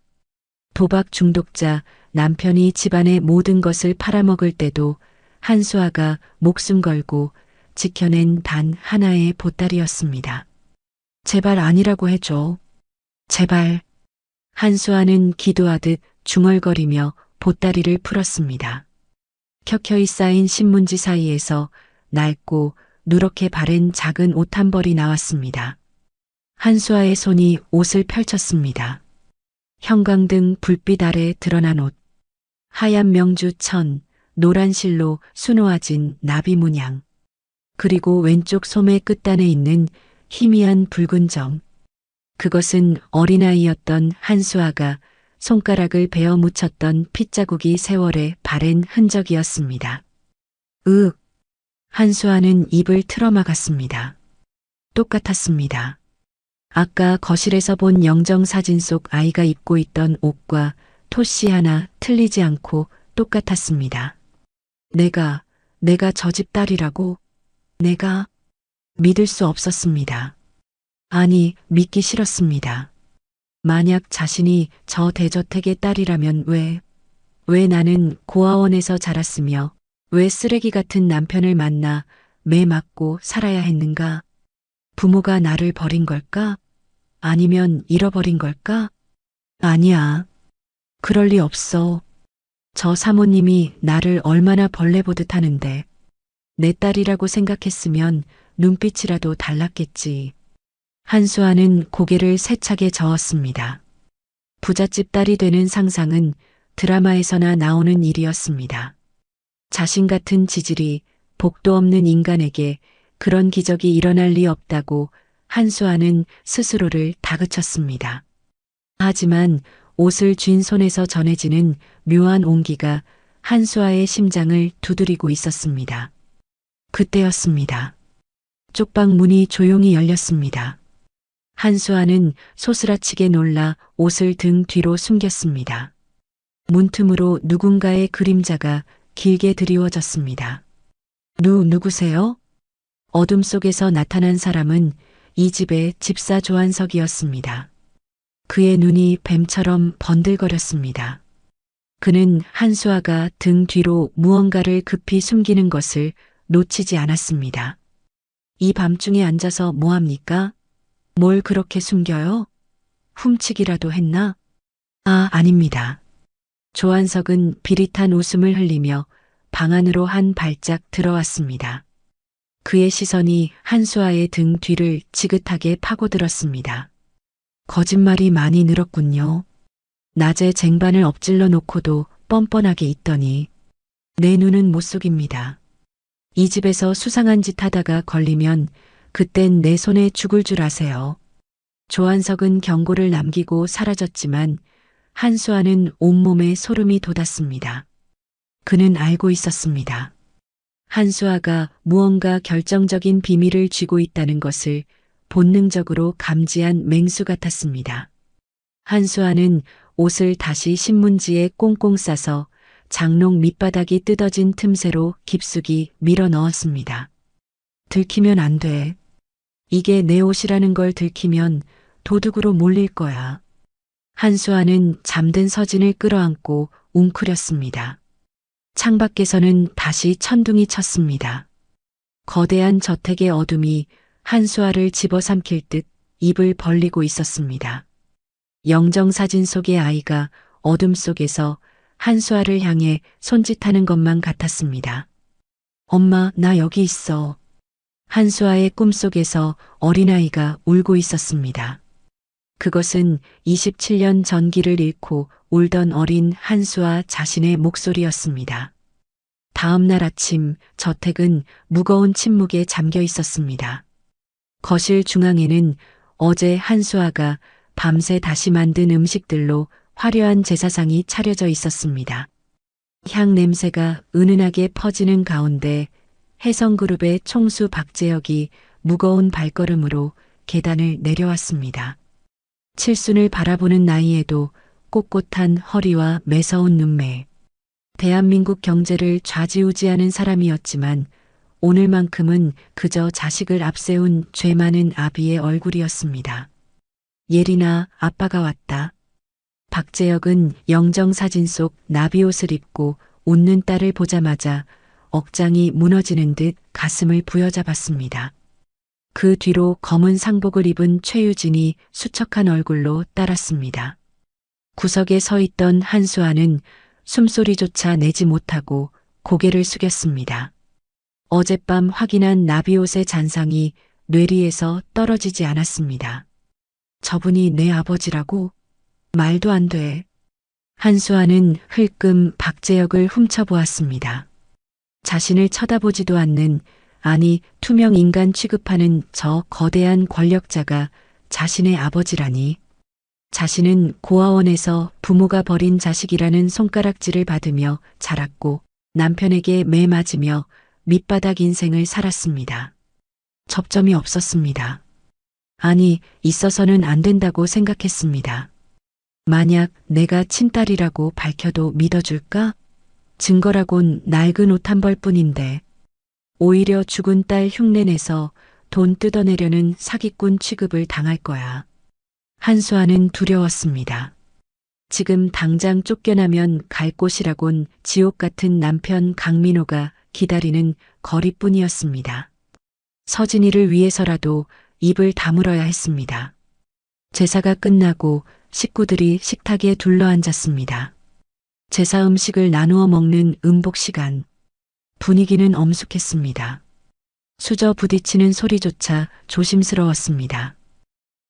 Speaker 2: 도박 중독자 남편이 집안의 모든 것을 팔아먹을 때도 한수아가 목숨 걸고 지켜낸 단 하나의 보따리였습니다. 제발 아니라고 해줘. 제발. 한수아는 기도하듯 중얼거리며 보따리를 풀었습니다. 켜켜이 쌓인 신문지 사이에서 낡고 누렇게 바른 작은 옷 한 벌이 나왔습니다. 한수아의 손이 옷을 펼쳤습니다. 형광등 불빛 아래 드러난 옷. 하얀 명주 천, 노란 실로 수놓아진 나비 문양. 그리고 왼쪽 소매 끝단에 있는 희미한 붉은 점. 그것은 어린아이였던 한수아가 손가락을 베어 묻혔던 핏자국이 세월에 바랜 흔적이었습니다. 으윽. 한수아는 입을 틀어막았습니다. 똑같았습니다. 아까 거실에서 본 영정사진 속 아이가 입고 있던 옷과 토시 하나 틀리지 않고 똑같았습니다. 내가 저 집 딸이라고? 내가 믿을 수 없었습니다. 아니, 믿기 싫었습니다. 만약 자신이 저 대저택의 딸이라면 왜 나는 고아원에서 자랐으며 왜 쓰레기 같은 남편을 만나 매 맞고 살아야 했는가? 부모가 나를 버린 걸까? 아니면 잃어버린 걸까? 아니야. 그럴 리 없어. 저 사모님이 나를 얼마나 벌레 보듯 하는데 내 딸이라고 생각했으면 눈빛이라도 달랐겠지. 한수아는 고개를 세차게 저었습니다. 부잣집 딸이 되는 상상은 드라마에서나 나오는 일이었습니다. 자신 같은 지질이 복도 없는 인간에게 그런 기적이 일어날 리 없다고 한수아는 스스로를 다그쳤습니다. 하지만 옷을 쥔 손에서 전해지는 묘한 온기가 한수아의 심장을 두드리고 있었습니다. 그때였습니다. 쪽방 문이 조용히 열렸습니다. 한수아는 소스라치게 놀라 옷을 등 뒤로 숨겼습니다. 문틈으로 누군가의 그림자가 길게 드리워졌습니다. 누구세요? 어둠 속에서 나타난 사람은 이 집의 집사 조한석이었습니다. 그의 눈이 뱀처럼 번들거렸습니다. 그는 한수아가 등 뒤로 무언가를 급히 숨기는 것을 놓치지 않았습니다. 이 밤중에 앉아서 뭐합니까? 뭘 그렇게 숨겨요? 훔치기라도 했나? 아닙니다. 조한석은 비릿한 웃음을 흘리며 방 안으로 한 발짝 들어왔습니다. 그의 시선이 한수아의 등 뒤를 지긋하게 파고들었습니다. 거짓말이 많이 늘었군요. 낮에 쟁반을 엎질러 놓고도 뻔뻔하게 있더니 내 눈은 못 속입니다. 이 집에서 수상한 짓 하다가 걸리면 그땐 내 손에 죽을 줄 아세요. 조한석은 경고를 남기고 사라졌지만 한수아는 온몸에 소름이 돋았습니다. 그는 알고 있었습니다. 한수아가 무언가 결정적인 비밀을 쥐고 있다는 것을 본능적으로 감지한 맹수 같았습니다. 한수아는 옷을 다시 신문지에 꽁꽁 싸서 장롱 밑바닥이 뜯어진 틈새로 깊숙이 밀어 넣었습니다. 들키면 안 돼. 이게 내 옷이라는 걸 들키면 도둑으로 몰릴 거야. 한수아는 잠든 서진을 끌어안고 웅크렸습니다. 창밖에서는 다시 천둥이 쳤습니다. 거대한 저택의 어둠이 한수아를 집어삼킬 듯 입을 벌리고 있었습니다. 영정사진 속의 아이가 어둠 속에서 한수아를 향해 손짓하는 것만 같았습니다. 엄마, 나 여기 있어. 한수아의 꿈속에서 어린아이가 울고 있었습니다. 그것은 27년 전기를 잃고 울던 어린 한수아 자신의 목소리였습니다. 다음 날 아침 저택은 무거운 침묵에 잠겨 있었습니다. 거실 중앙에는 어제 한수아가 밤새 다시 만든 음식들로 화려한 제사상이 차려져 있었습니다. 향 냄새가 은은하게 퍼지는 가운데 혜성그룹의 총수 박재혁이 무거운 발걸음으로 계단을 내려왔습니다. 칠순을 바라보는 나이에도 꼿꼿한 허리와 매서운 눈매. 대한민국 경제를 좌지우지하는 사람이었지만 오늘만큼은 그저 자식을 앞세운 죄 많은 아비의 얼굴이었습니다. 예린아, 아빠가 왔다. 박재혁은 영정사진 속 나비옷을 입고 웃는 딸을 보자마자 억장이 무너지는 듯 가슴을 부여잡았습니다. 그 뒤로 검은 상복을 입은 최유진이 수척한 얼굴로 따랐습니다. 구석에 서 있던 한수아는 숨소리조차 내지 못하고 고개를 숙였습니다. 어젯밤 확인한 나비옷의 잔상이 뇌리에서 떨어지지 않았습니다. 저분이 내 아버지라고? 말도 안 돼. 한수아는 흘끔 박재혁을 훔쳐보았습니다. 자신을 쳐다보지도 않는, 아니 투명 인간 취급하는 저 거대한 권력자가 자신의 아버지라니. 자신은 고아원에서 부모가 버린 자식이라는 손가락질을 받으며 자랐고 남편에게 매 맞으며 밑바닥 인생을 살았습니다. 접점이 없었습니다. 아니, 있어서는 안 된다고 생각했습니다. 만약 내가 친딸이라고 밝혀도 믿어줄까? 증거라곤 낡은 옷 한 벌뿐인데 오히려 죽은 딸 흉내내서 돈 뜯어내려는 사기꾼 취급을 당할 거야. 한수아는 두려웠습니다. 지금 당장 쫓겨나면 갈 곳이라곤 지옥 같은 남편 강민호가 기다리는 거리뿐이었습니다. 서진이를 위해서라도 입을 다물어야 했습니다. 제사가 끝나고 식구들이 식탁에 둘러앉았습니다. 제사 음식을 나누어 먹는 음복 시간. 분위기는 엄숙했습니다. 수저 부딪히는 소리조차 조심스러웠습니다.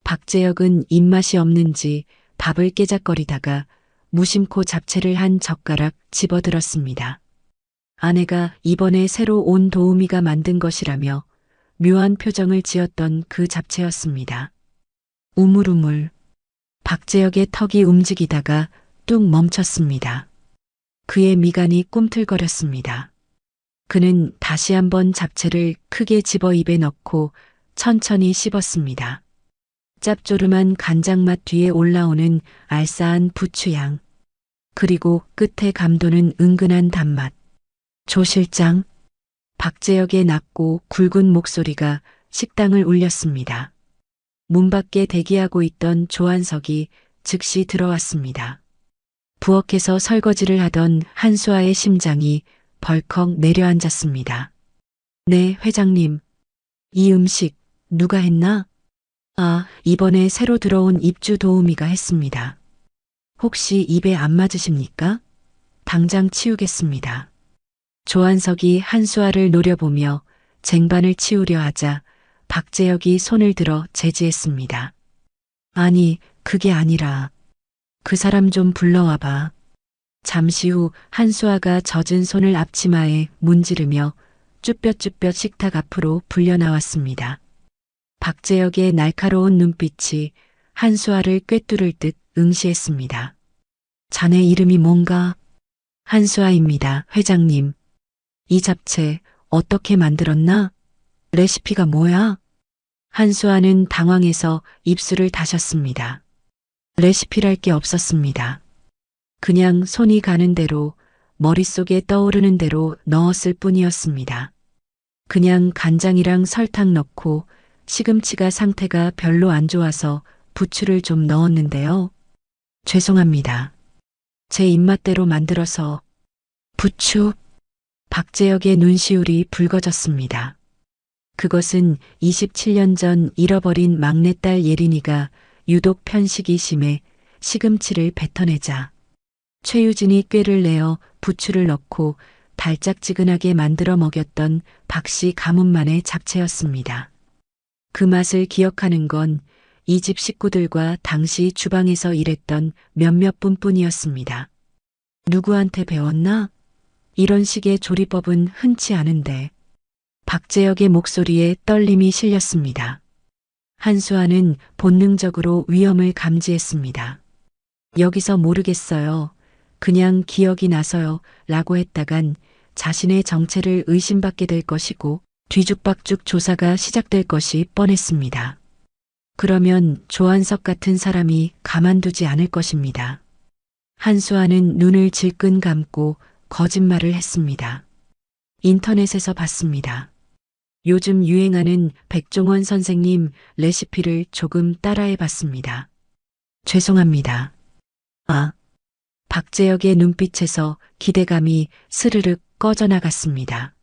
Speaker 2: 박재혁은 입맛이 없는지 밥을 깨작거리다가 무심코 잡채를 한 젓가락 집어들었습니다. 아내가 이번에 새로 온 도우미가 만든 것이라며 묘한 표정을 지었던 그 잡채였습니다. 우물우물. 박재혁의 턱이 움직이다가 뚝 멈췄습니다. 그의 미간이 꿈틀거렸습니다. 그는 다시 한번 잡채를 크게 집어 입에 넣고 천천히 씹었습니다. 짭조름한 간장맛 뒤에 올라오는 알싸한 부추향. 그리고 끝에 감도는 은근한 단맛. 조 실장. 박재혁의 낮고 굵은 목소리가 식당을 울렸습니다. 문 밖에 대기하고 있던 조한석이 즉시 들어왔습니다. 부엌에서 설거지를 하던 한수아의 심장이 벌컥 내려앉았습니다. 네, 회장님. 이 음식 누가 했나? 아, 이번에 새로 들어온 입주 도우미가 했습니다. 혹시 입에 안 맞으십니까? 당장 치우겠습니다. 조한석이 한수아를 노려보며 쟁반을 치우려 하자 박재혁이 손을 들어 제지했습니다. 아니, 그게 아니라 그 사람 좀 불러와봐. 잠시 후 한수아가 젖은 손을 앞치마에 문지르며 쭈뼛쭈뼛 식탁 앞으로 불려나왔습니다. 박재혁의 날카로운 눈빛이 한수아를 꿰뚫을 듯 응시했습니다. 자네 이름이 뭔가? 한수아입니다, 회장님. 이 잡채 어떻게 만들었나? 레시피가 뭐야? 한수아는 당황해서 입술을 다셨습니다. 레시피랄 게 없었습니다. 그냥 손이 가는 대로 머릿속에 떠오르는 대로 넣었을 뿐이었습니다. 그냥 간장이랑 설탕 넣고 시금치가 상태가 별로 안 좋아서 부추를 좀 넣었는데요. 죄송합니다. 제 입맛대로 만들어서. 부추? 박재혁의 눈시울이 붉어졌습니다. 그것은 27년 전 잃어버린 막내딸 예린이가 유독 편식이 심해 시금치를 뱉어내자 최유진이 꾀를 내어 부추를 넣고 달짝지근하게 만들어 먹였던 박씨 가문만의 잡채였습니다. 그 맛을 기억하는 건 이 집 식구들과 당시 주방에서 일했던 몇몇 분뿐이었습니다. 누구한테 배웠나? 이런 식의 조리법은 흔치 않은데. 박재혁의 목소리에 떨림이 실렸습니다. 한수아는 본능적으로 위험을 감지했습니다. 여기서 모르겠어요. 그냥 기억이 나서요. 라고 했다간 자신의 정체를 의심받게 될 것이고 뒤죽박죽 조사가 시작될 것이 뻔했습니다. 그러면 조한석 같은 사람이 가만두지 않을 것입니다. 한수아는 눈을 질끈 감고 거짓말을 했습니다. 인터넷에서 봤습니다. 요즘 유행하는 백종원 선생님 레시피를 조금 따라해 봤습니다. 죄송합니다. 아, 박재혁의 눈빛에서 기대감이 스르륵 꺼져나갔습니다.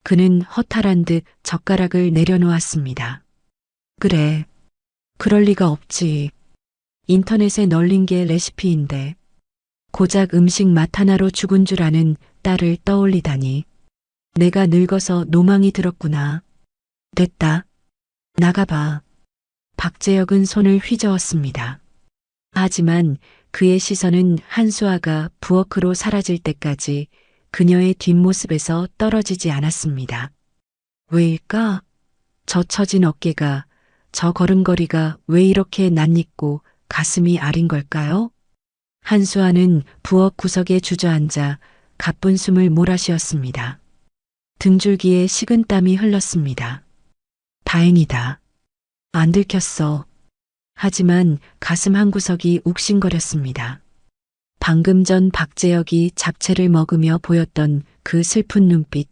Speaker 2: 그는 허탈한 듯 젓가락을 내려놓았습니다. 그래, 그럴 리가 없지. 인터넷에 널린 게 레시피인데 고작 음식 맛 하나로 죽은 줄 아는 딸을 떠올리다니. 내가 늙어서 노망이 들었구나. 됐다. 나가봐. 박재혁은 손을 휘저었습니다. 하지만 그의 시선은 한수아가 부엌으로 사라질 때까지 그녀의 뒷모습에서 떨어지지 않았습니다. 왜일까? 저 처진 어깨가, 저 걸음걸이가 왜 이렇게 낯익고 가슴이 아린 걸까요? 한수아는 부엌 구석에 주저앉아 가쁜 숨을 몰아쉬었습니다. 등줄기에 식은땀이 흘렀습니다. 다행이다. 안 들켰어. 하지만 가슴 한구석이 욱신거렸습니다. 방금 전 박재혁이 잡채를 먹으며 보였던 그 슬픈 눈빛.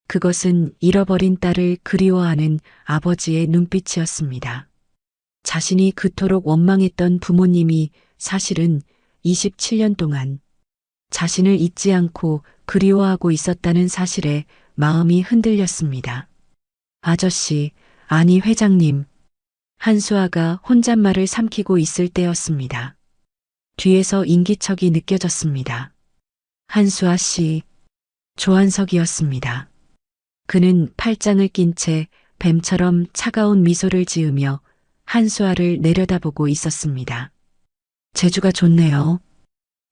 Speaker 2: 그것은 잃어버린 딸을 그리워하는 아버지의 눈빛이었습니다. 자신이 그토록 원망했던 부모님이 사실은 27년 동안 자신을 잊지 않고 그리워하고 있었다는 사실에 마음이 흔들렸습니다. 아저씨, 아니 회장님. 한수아가 혼잣말을 삼키고 있을 때였습니다. 뒤에서 인기척이 느껴졌습니다. 한수아 씨, 조한석이었습니다. 그는 팔짱을 낀 채 뱀처럼 차가운 미소를 지으며 한수아를 내려다보고 있었습니다. 재주가 좋네요.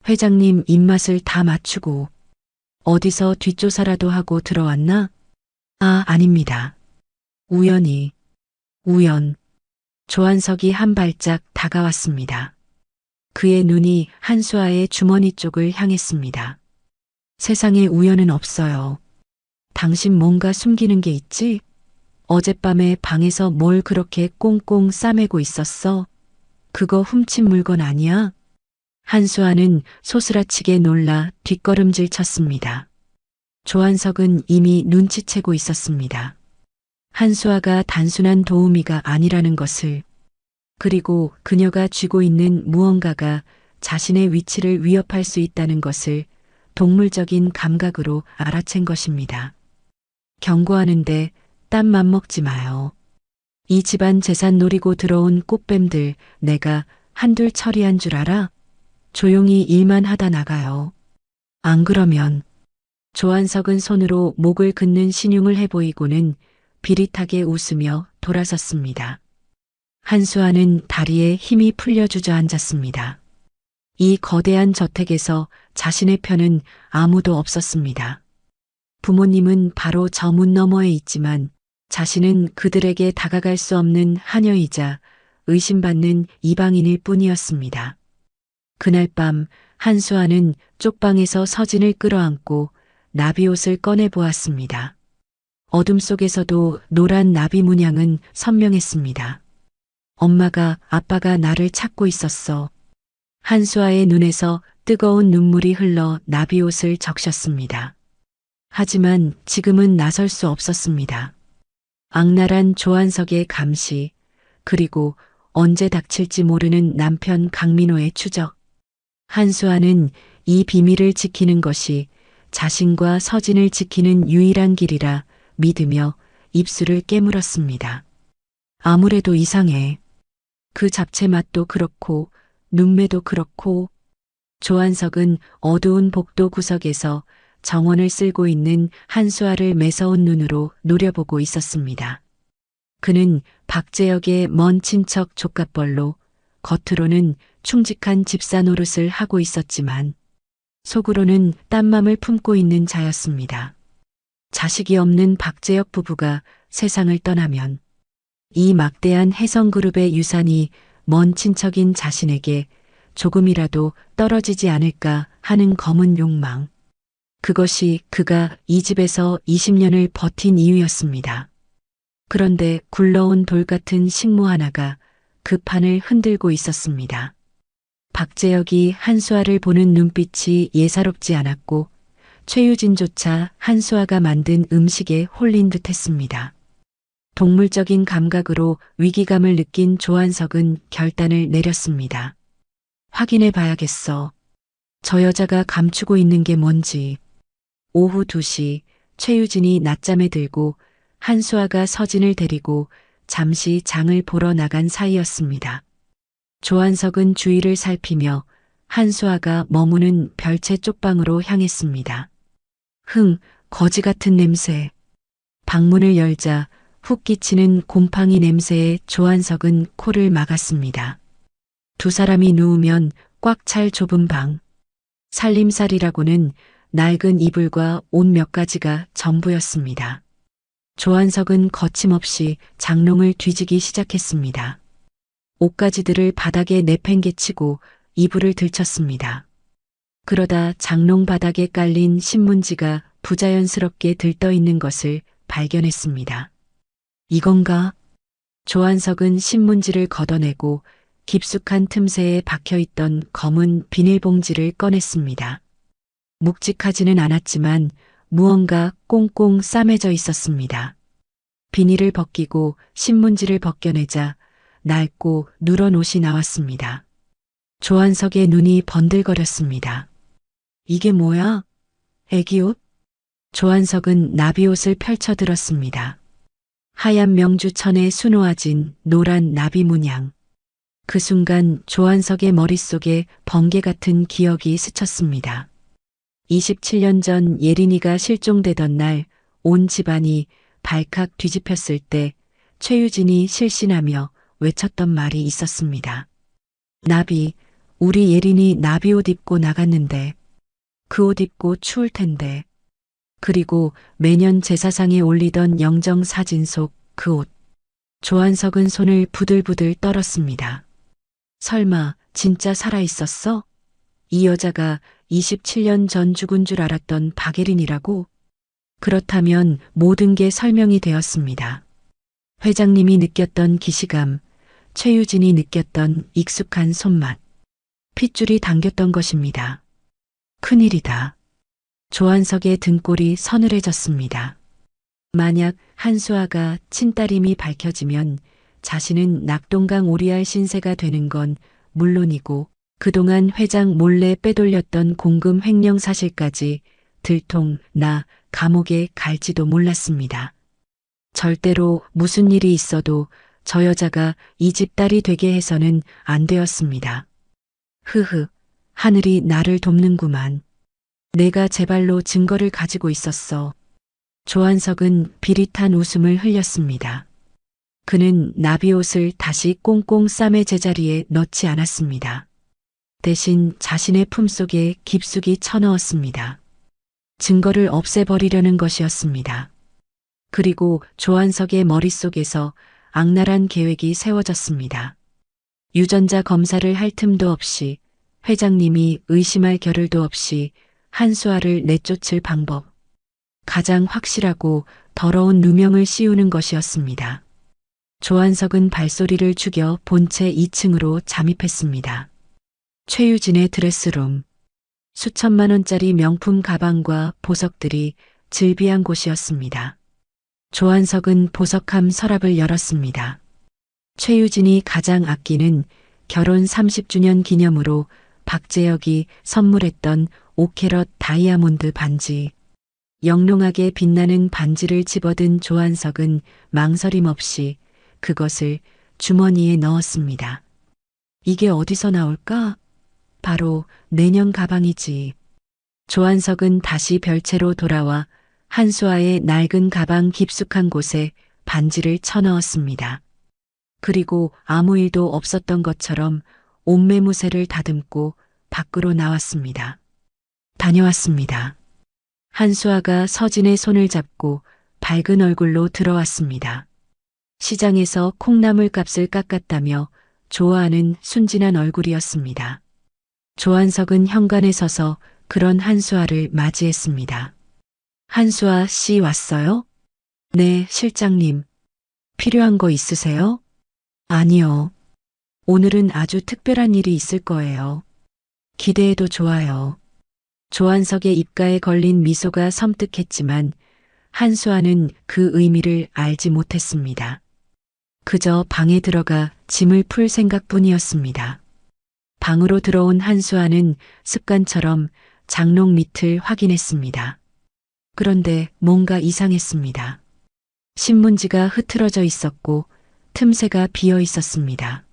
Speaker 2: 회장님 입맛을 다 맞추고 어디서 뒷조사라도 하고 들어왔나? 아, 아닙니다. 우연히. 우연. 조한석이 한 발짝 다가왔습니다. 그의 눈이 한수아의 주머니 쪽을 향했습니다. 세상에 우연은 없어요. 당신 뭔가 숨기는 게 있지? 어젯밤에 방에서 뭘 그렇게 꽁꽁 싸매고 있었어? 그거 훔친 물건 아니야? 한수아는 소스라치게 놀라 뒷걸음질 쳤습니다. 조한석은 이미 눈치채고 있었습니다. 한수아가 단순한 도우미가 아니라는 것을, 그리고 그녀가 쥐고 있는 무언가가 자신의 위치를 위협할 수 있다는 것을 동물적인 감각으로 알아챈 것입니다. 경고하는데 딴 맘 먹지 마요. 이 집안 재산 노리고 들어온 꽃뱀들 내가 한둘 처리한 줄 알아? 조용히 일만 하다 나가요. 안 그러면. 조한석은 손으로 목을 긋는 신용을 해보이고는 비릿하게 웃으며 돌아섰습니다. 한수아는 다리에 힘이 풀려 주저앉았습니다. 이 거대한 저택에서 자신의 편은 아무도 없었습니다. 부모님은 바로 저 문 너머에 있지만 자신은 그들에게 다가갈 수 없는 하녀이자 의심받는 이방인일 뿐이었습니다. 그날 밤 한수아는 쪽방에서 서진을 끌어안고 나비옷을 꺼내 보았습니다. 어둠 속에서도 노란 나비 문양은 선명했습니다. 엄마가, 아빠가 나를 찾고 있었어. 한수아의 눈에서 뜨거운 눈물이 흘러 나비옷을 적셨습니다. 하지만 지금은 나설 수 없었습니다. 악랄한 조한석의 감시, 그리고 언제 닥칠지 모르는 남편 강민호의 추적. 한수아는 이 비밀을 지키는 것이 자신과 서진을 지키는 유일한 길이라 믿으며 입술을 깨물었습니다. 아무래도 이상해. 그 잡채 맛도 그렇고 눈매도 그렇고. 조한석은 어두운 복도 구석에서 정원을 쓸고 있는 한수아를 매서운 눈으로 노려보고 있었습니다. 그는 박재혁의 먼 친척 조카뻘로 겉으로는 충직한 집사 노릇을 하고 있었지만 속으로는 딴맘을 품고 있는 자였습니다. 자식이 없는 박재혁 부부가 세상을 떠나면 이 막대한 혜성그룹의 유산이 먼 친척인 자신에게 조금이라도 떨어지지 않을까 하는 검은 욕망. 그것이 그가 이 집에서 20년을 버틴 이유였습니다. 그런데 굴러온 돌 같은 식모 하나가 그 판을 흔들고 있었습니다. 박재혁이 한수아를 보는 눈빛이 예사롭지 않았고 최유진조차 한수아가 만든 음식에 홀린 듯했습니다. 동물적인 감각으로 위기감을 느낀 조한석은 결단을 내렸습니다. 확인해 봐야겠어. 저 여자가 감추고 있는 게 뭔지. 오후 2시 최유진이 낮잠에 들고 한수아가 서진을 데리고 잠시 장을 보러 나간 사이였습니다. 조한석은 주위를 살피며 한수아가 머무는 별채 쪽방으로 향했습니다. 거지 같은 냄새. 방문을 열자 훅 끼치는 곰팡이 냄새에 조한석은 코를 막았습니다. 두 사람이 누우면 꽉 찰 좁은 방. 살림살이라고는 낡은 이불과 옷 몇 가지가 전부였습니다. 조한석은 거침없이 장롱을 뒤지기 시작했습니다. 옷가지들을 바닥에 내팽개치고 이불을 들쳤습니다. 그러다 장롱 바닥에 깔린 신문지가 부자연스럽게 들떠 있는 것을 발견했습니다. 이건가? 조한석은 신문지를 걷어내고 깊숙한 틈새에 박혀있던 검은 비닐봉지를 꺼냈습니다. 묵직하지는 않았지만 무언가 꽁꽁 싸매져 있었습니다. 비닐을 벗기고 신문지를 벗겨내자 낡고 누런 옷이 나왔습니다. 조한석의 눈이 번들거렸습니다. 이게 뭐야? 애기옷? 조한석은 나비옷을 펼쳐들었습니다. 하얀 명주천에 수놓아진 노란 나비 문양. 그 순간 조한석의 머릿속에 번개 같은 기억이 스쳤습니다. 27년 전 예린이가 실종되던 날 온 집안이 발칵 뒤집혔을 때 최유진이 실신하며 외쳤던 말이 있었습니다. 나비, 우리 예린이 나비 옷 입고 나갔는데 그 옷 입고 추울 텐데. 그리고 매년 제사상에 올리던 영정 사진 속 그 옷. 조한석은 손을 부들부들 떨었습니다. 설마 진짜 살아있었어? 이 여자가 27년 전 죽은 줄 알았던 박예린이라고? 그렇다면 모든 게 설명이 되었습니다. 회장님이 느꼈던 기시감, 최유진이 느꼈던 익숙한 손맛, 핏줄이 당겼던 것입니다. 큰일이다. 조한석의 등골이 서늘해졌습니다. 만약 한수아가 친딸임이 밝혀지면 자신은 낙동강 오리알 신세가 되는 건 물론이고 그동안 회장 몰래 빼돌렸던 공금 횡령 사실까지 들통 나 감옥에 갈지도 몰랐습니다. 절대로 무슨 일이 있어도 저 여자가 이 집 딸이 되게 해서는 안 되었습니다. 하늘이 나를 돕는구만. 내가 제 발로 증거를 가지고 있었어. 조한석은 비릿한 웃음을 흘렸습니다. 그는 나비옷을 다시 꽁꽁 싸매 제자리에 넣지 않았습니다. 대신 자신의 품속에 깊숙이 쳐넣었습니다. 증거를 없애버리려는 것이었습니다. 그리고 조한석의 머릿속에서 악랄한 계획이 세워졌습니다. 유전자 검사를 할 틈도 없이 회장님이 의심할 겨를도 없이 한수아를 내쫓을 방법. 가장 확실하고 더러운 누명을 씌우는 것이었습니다. 조한석은 발소리를 죽여 본체 2층으로 잠입했습니다. 최유진의 드레스룸. 수천만 원짜리 명품 가방과 보석들이 즐비한 곳이었습니다. 조한석은 보석함 서랍을 열었습니다. 최유진이 가장 아끼는 결혼 30주년 기념으로 박재혁이 선물했던 5캐럿 다이아몬드 반지. 영롱하게 빛나는 반지를 집어든 조한석은 망설임 없이 그것을 주머니에 넣었습니다. 이게 어디서 나올까? 바로 내년 가방이지. 조한석은 다시 별채로 돌아와 한수아의 낡은 가방 깊숙한 곳에 반지를 쳐넣었습니다. 그리고 아무 일도 없었던 것처럼 옷매무새를 다듬고 밖으로 나왔습니다. 다녀왔습니다. 한수아가 서진의 손을 잡고 밝은 얼굴로 들어왔습니다. 시장에서 콩나물 값을 깎았다며 좋아하는 순진한 얼굴이었습니다. 조한석은 현관에 서서 그런 한수아를 맞이했습니다. 한수아 씨 왔어요? 네, 실장님. 필요한 거 있으세요? 아니요. 오늘은 아주 특별한 일이 있을 거예요. 기대해도 좋아요. 조한석의 입가에 걸린 미소가 섬뜩했지만 한수아는 그 의미를 알지 못했습니다. 그저 방에 들어가 짐을 풀 생각뿐이었습니다. 방으로 들어온 한수아는 습관처럼 장롱 밑을 확인했습니다. 그런데 뭔가 이상했습니다. 신문지가 흐트러져 있었고 틈새가 비어 있었습니다.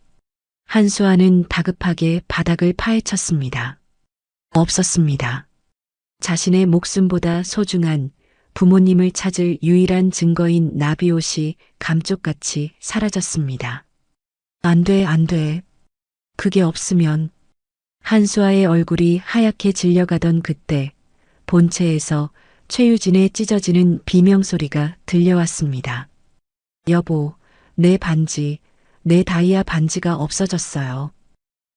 Speaker 2: 한수아는 다급하게 바닥을 파헤쳤습니다. 없었습니다. 자신의 목숨보다 소중한 부모님을 찾을 유일한 증거인 나비옷이 감쪽같이 사라졌습니다. 안 돼, 안 돼. 그게 없으면. 한수아의 얼굴이 하얗게 질려가던 그때 본체에서 최유진의 찢어지는 비명소리가 들려왔습니다. 여보, 내 반지, 내 다이아 반지가 없어졌어요.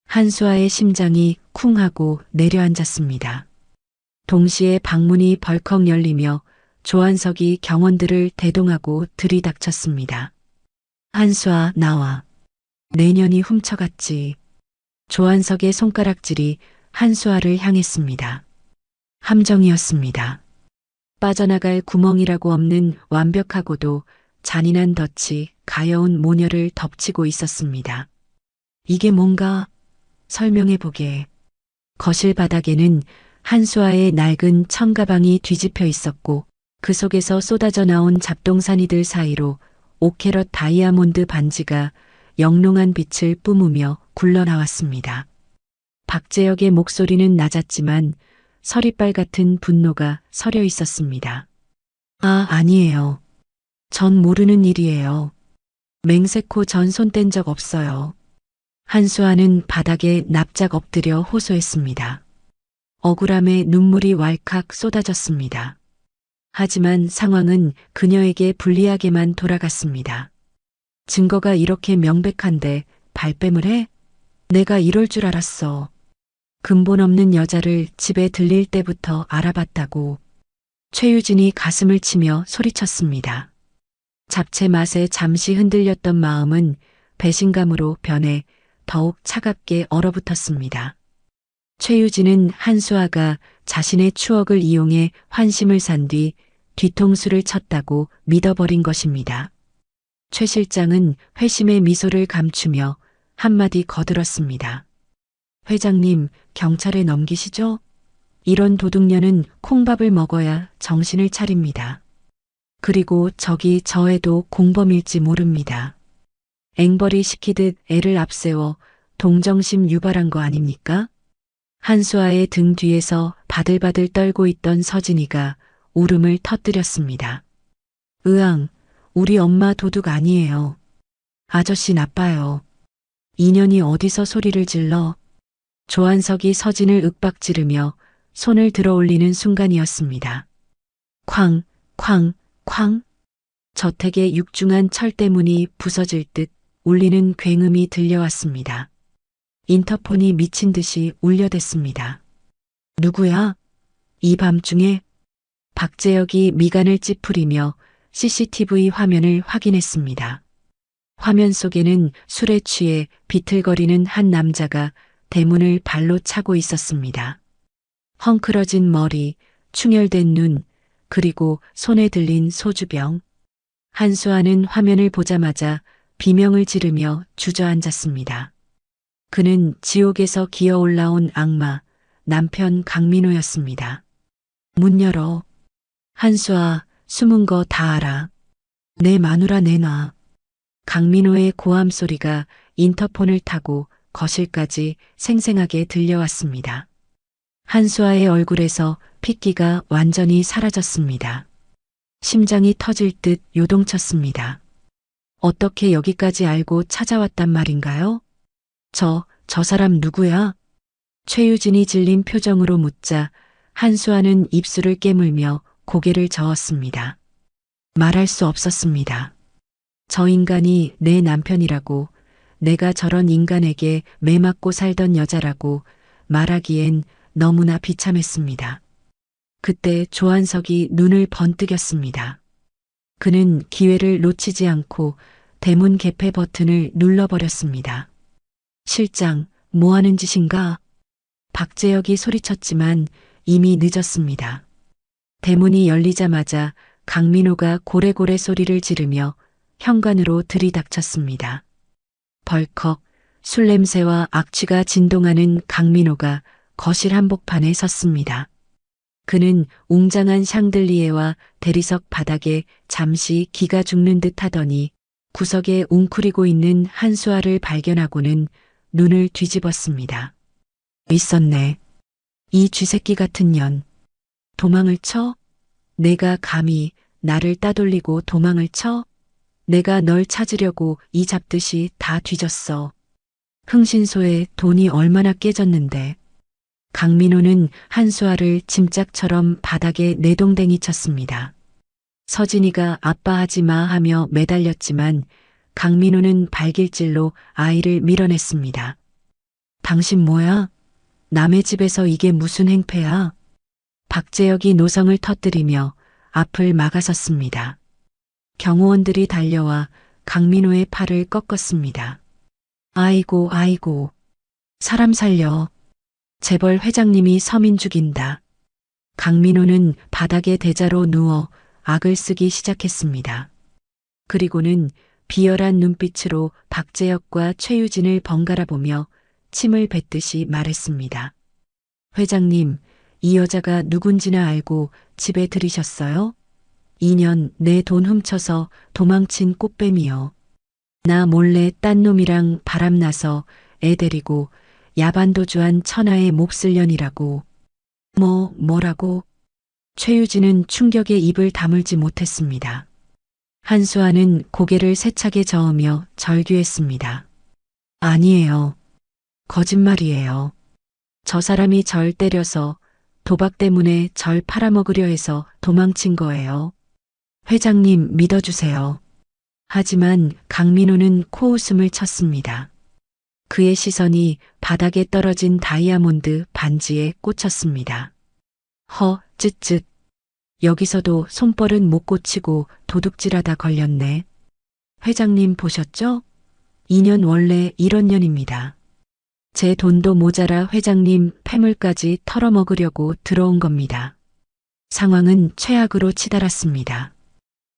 Speaker 2: 한수아의 심장이 쿵 하고 내려앉았습니다. 동시에 방문이 벌컥 열리며 조한석이 경원들을 대동하고 들이닥쳤습니다. 한수아, 나와. 내년이 훔쳐갔지. 조한석의 손가락질이 한수아를 향했습니다. 함정이었습니다. 빠져나갈 구멍이라고 없는 완벽하고도 잔인한 덫이 가여운 모녀를 덮치고 있었습니다. 이게 뭔가 설명해보게. 거실 바닥에는 한수아의 낡은 청가방이 뒤집혀 있었고 그 속에서 쏟아져 나온 잡동사니들 사이로 5캐럿 다이아몬드 반지가 영롱한 빛을 뿜으며 굴러나왔습니다. 박재혁의 목소리는 낮았지만 서리빨 같은 분노가 서려 있었습니다. 아, 아니에요. 전 모르는 일이에요. 맹세코 전 손 뗀 적 없어요. 한수아는 바닥에 납작 엎드려 호소했습니다. 억울함에 눈물이 왈칵 쏟아졌습니다. 하지만 상황은 그녀에게 불리하게만 돌아갔습니다. 증거가 이렇게 명백한데 발뺌을 해? 내가 이럴 줄 알았어. 근본 없는 여자를 집에 들릴 때부터 알아봤다고. 최유진이 가슴을 치며 소리쳤습니다. 잡채 맛에 잠시 흔들렸던 마음은 배신감으로 변해 더욱 차갑게 얼어붙었습니다. 최유진은 한수아가 자신의 추억을 이용해 환심을 산 뒤 뒤통수를 쳤다고 믿어버린 것입니다. 최 실장은 회심의 미소를 감추며 한마디 거들었습니다. 회장님, 경찰에 넘기시죠? 이런 도둑년은 콩밥을 먹어야 정신을 차립니다. 그리고 저기 저애도 공범일지 모릅니다. 앵벌이 시키듯 애를 앞세워 동정심 유발한 거 아닙니까? 한수아의 등 뒤에서 바들바들 떨고 있던 서진이가 울음을 터뜨렸습니다. 으앙, 우리 엄마 도둑 아니에요. 아저씨 나빠요. 인연이 어디서 소리를 질러. 조한석이 서진을 윽박지르며 손을 들어 올리는 순간이었습니다. 쾅, 쾅, 쾅. 저택의 육중한 철대문이 부서질 듯 울리는 굉음이 들려왔습니다. 인터폰이 미친 듯이 울려댔습니다. 누구야? 이 밤중에? 박재혁이 미간을 찌푸리며 CCTV 화면을 확인했습니다. 화면 속에는 술에 취해 비틀거리는 한 남자가 대문을 발로 차고 있었습니다. 헝클어진 머리, 충혈된 눈, 그리고 손에 들린 소주병. 한수아는 화면을 보자마자 비명을 지르며 주저앉았습니다. 그는 지옥에서 기어 올라온 악마, 남편 강민호였습니다. 문 열어. 한수아, 숨은 거 다 알아. 내 마누라 내놔. 강민호의 고함 소리가 인터폰을 타고 거실까지 생생하게 들려왔습니다. 한수아의 얼굴에서 핏기가 완전히 사라졌습니다. 심장이 터질 듯 요동쳤습니다. 어떻게 여기까지 알고 찾아왔단 말인가요? 저 사람 누구야? 최유진이 질린 표정으로 묻자 한수아는 입술을 깨물며 고개를 저었습니다. 말할 수 없었습니다. 저 인간이 내 남편이라고, 내가 저런 인간에게 매맞고 살던 여자라고 말하기엔 너무나 비참했습니다. 그때 조한석이 눈을 번뜩였습니다. 그는 기회를 놓치지 않고 대문 개폐 버튼을 눌러버렸습니다. 실장, 뭐 하는 짓인가? 박재혁이 소리쳤지만 이미 늦었습니다. 대문이 열리자마자 강민호가 고래고래 소리를 지르며 현관으로 들이닥쳤습니다. 벌컥 술 냄새와 악취가 진동하는 강민호가 거실 한복판에 섰습니다. 그는 웅장한 샹들리에와 대리석 바닥에 잠시 기가 죽는 듯 하더니 구석에 웅크리고 있는 한수아를 발견하고는 눈을 뒤집었습니다. 있었네. 이 쥐새끼 같은 년. 도망을 쳐? 내가 감히 나를 따돌리고 도망을 쳐? 내가 널 찾으려고 이 잡듯이 다 뒤졌어. 흥신소에 돈이 얼마나 깨졌는데. 강민호는 한수아를 짐짝처럼 바닥에 내동댕이 쳤습니다. 서진이가 아빠 하지 마 하며 매달렸지만 강민호는 발길질로 아이를 밀어냈습니다. 당신 뭐야? 남의 집에서 이게 무슨 행패야? 박재혁이 노성을 터뜨리며 앞을 막아섰습니다. 경호원들이 달려와 강민호의 팔을 꺾었습니다. 아이고 아이고. 사람 살려. 재벌 회장님이 서민 죽인다. 강민호는 바닥에 대자로 누워 악을 쓰기 시작했습니다. 그리고는 비열한 눈빛으로 박재혁과 최유진을 번갈아 보며 침을 뱉듯이 말했습니다. 회장님, 이 여자가 누군지나 알고 집에 들이셨어요? 2년 내 돈 훔쳐서 도망친 꽃뱀이요. 나 몰래 딴 놈이랑 바람나서 애 데리고 야반도주한 천하의 몹쓸 년이라고. 뭐라고? 최유진은 충격에 입을 다물지 못했습니다. 한수아는 고개를 세차게 저으며 절규했습니다. 아니에요. 거짓말이에요. 저 사람이 절 때려서 도박 때문에 절 팔아먹으려 해서 도망친 거예요. 회장님 믿어주세요. 하지만 강민호는 코웃음을 쳤습니다. 그의 시선이 바닥에 떨어진 다이아몬드 반지에 꽂혔습니다. 쯧쯧. 여기서도 손벌은 못 고치고 도둑질하다 걸렸네. 회장님 보셨죠? 2년 원래 이런 년입니다. 제 돈도 모자라 회장님 패물까지 털어먹으려고 들어온 겁니다. 상황은 최악으로 치달았습니다.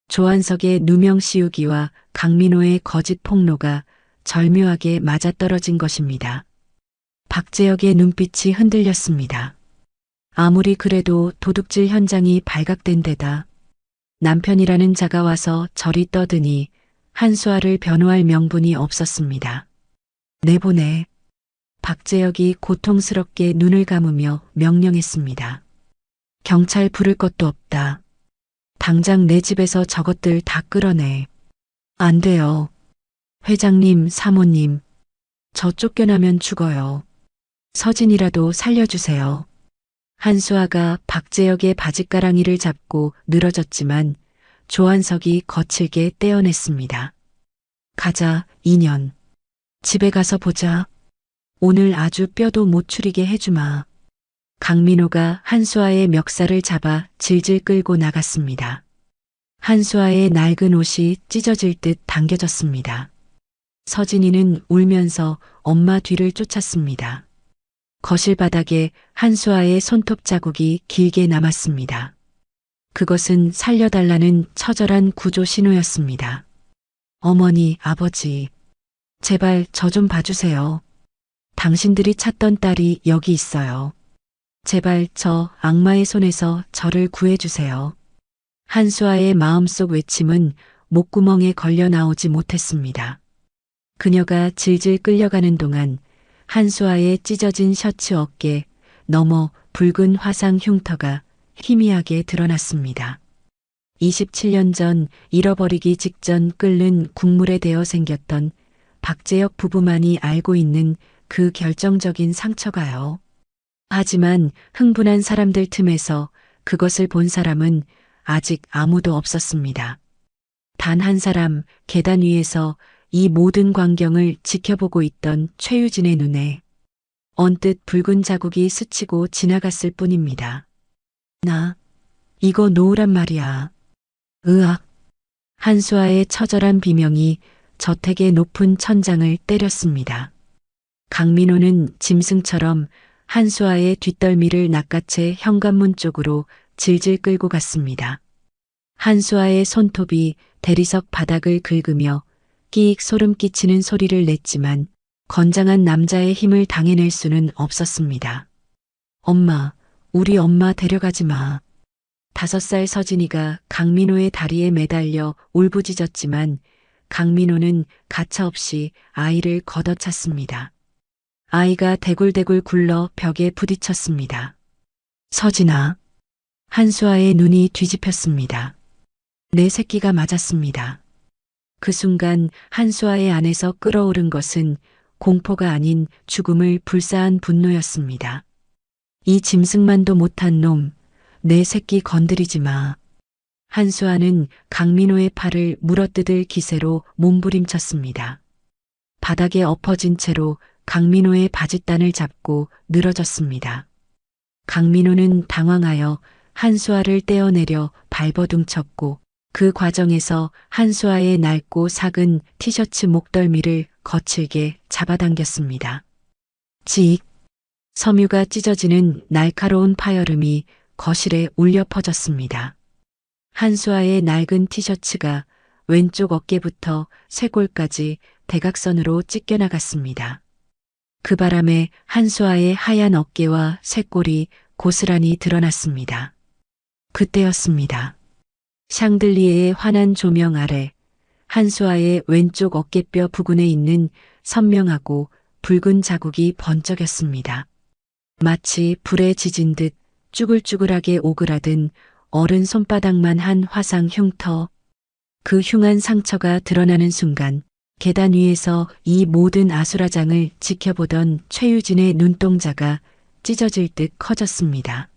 Speaker 2: 조한석의 누명 씌우기와 강민호의 거짓 폭로가 절묘하게 맞아떨어진 것입니다. 박재혁의 눈빛이 흔들렸습니다. 아무리 그래도 도둑질 현장이 발각된 데다 남편이라는 자가 와서 저리 떠드니 한수아를 변호할 명분이 없었습니다. 내보내. 박재혁이 고통스럽게 눈을 감으며 명령했습니다. 경찰 부를 것도 없다. 당장 내 집에서 저것들 다 끌어내. 안 돼요. 회장님, 사모님. 저 쫓겨나면 죽어요. 서진이라도 살려주세요. 한수아가 박재혁의 바짓가랑이를 잡고 늘어졌지만 조한석이 거칠게 떼어냈습니다. 가자, 2년. 집에 가서 보자. 오늘 아주 뼈도 못 추리게 해주마. 강민호가 한수아의 멱살을 잡아 질질 끌고 나갔습니다. 한수아의 낡은 옷이 찢어질 듯 당겨졌습니다. 서진이는 울면서 엄마 뒤를 쫓았습니다. 거실 바닥에 한수아의 손톱 자국이 길게 남았습니다. 그것은 살려달라는 처절한 구조 신호였습니다. 어머니, 아버지, 제발 저 좀 봐주세요. 당신들이 찾던 딸이 여기 있어요. 제발 저 악마의 손에서 저를 구해주세요. 한수아의 마음속 외침은 목구멍에 걸려 나오지 못했습니다. 그녀가 질질 끌려가는 동안 한수아의 찢어진 셔츠 어깨 너머 붉은 화상 흉터가 희미하게 드러났습니다. 27년 전 잃어버리기 직전 끓는 국물에 데어 생겼던 박재혁 부부만이 알고 있는 그 결정적인 상처가요. 하지만 흥분한 사람들 틈에서 그것을 본 사람은 아직 아무도 없었습니다. 단 한 사람 계단 위에서 이 모든 광경을 지켜보고 있던 최유진의 눈에 언뜻 붉은 자국이 스치고 지나갔을 뿐입니다. 나 이거 놓으란 말이야. 으악. 한수아의 처절한 비명이 저택의 높은 천장을 때렸습니다. 강민호는 짐승처럼 한수아의 뒷덜미를 낚아채 현관문 쪽으로 질질 끌고 갔습니다. 한수아의 손톱이 대리석 바닥을 긁으며 끼익 소름 끼치는 소리를 냈지만 건장한 남자의 힘을 당해낼 수는 없었습니다. 엄마, 우리 엄마 데려가지 마. 5살 서진이가 강민호의 다리에 매달려 울부짖었지만 강민호는 가차없이 아이를 걷어찼습니다. 아이가 대굴대굴 굴러 벽에 부딪혔습니다. 서진아. 한수아의 눈이 뒤집혔습니다. 내 새끼가 맞았습니다. 그 순간 한수아의 안에서 끓어오른 것은 공포가 아닌 죽음을 불사한 분노였습니다. 이 짐승만도 못한 놈, 내 새끼 건드리지 마. 한수아는 강민호의 팔을 물어뜯을 기세로 몸부림쳤습니다. 바닥에 엎어진 채로 강민호의 바짓단을 잡고 늘어졌습니다. 강민호는 당황하여 한수아를 떼어내려 발버둥 쳤고 그 과정에서 한수아의 낡고 삭은 티셔츠 목덜미를 거칠게 잡아당겼습니다. 직! 섬유가 찢어지는 날카로운 파열음이 거실에 울려 퍼졌습니다. 한수아의 낡은 티셔츠가 왼쪽 어깨부터 쇄골까지 대각선으로 찢겨나갔습니다. 그 바람에 한수아의 하얀 어깨와 쇄골이 고스란히 드러났습니다. 그때였습니다. 샹들리에의 환한 조명 아래 한수아의 왼쪽 어깨뼈 부근에 있는 선명하고 붉은 자국이 번쩍였습니다. 마치 불에 지진 듯 쭈글쭈글하게 오그라든 어른 손바닥만 한 화상 흉터. 그 흉한 상처가 드러나는 순간 계단 위에서 이 모든 아수라장을 지켜보던 최유진의 눈동자가 찢어질 듯 커졌습니다.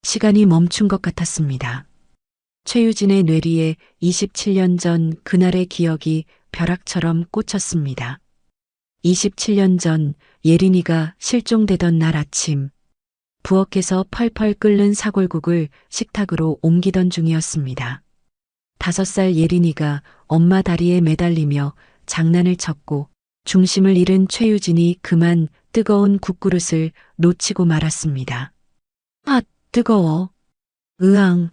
Speaker 2: 시간이 멈춘 것 같았습니다. 최유진의 뇌리에 27년 전 그날의 기억이 벼락처럼 꽂혔습니다. 27년 전 예린이가 실종되던 날 아침, 부엌에서 펄펄 끓는 사골국을 식탁으로 옮기던 중이었습니다. 5살 예린이가 엄마 다리에 매달리며 장난을 쳤고 중심을 잃은 최유진이 그만 뜨거운 국그릇을 놓치고 말았습니다. 아, 뜨거워. 으앙.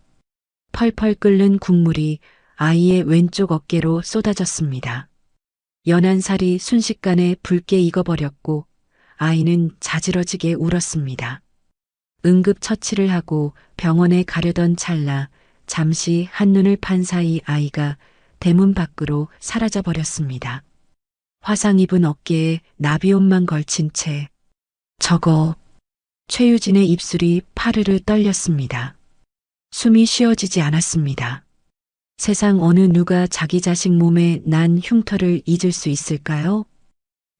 Speaker 2: 펄펄 끓는 국물이 아이의 왼쪽 어깨로 쏟아졌습니다. 연한 살이 순식간에 붉게 익어버렸고 아이는 자지러지게 울었습니다. 응급처치를 하고 병원에 가려던 찰나 잠시 한눈을 판 사이 아이가 대문 밖으로 사라져 버렸습니다. 화상 입은 어깨에 나비옷만 걸친 채 저거. 최유진의 입술이 파르르 떨렸습니다. 숨이 쉬어지지 않았습니다. 세상 어느 누가 자기 자식 몸에 난 흉터를 잊을 수 있을까요?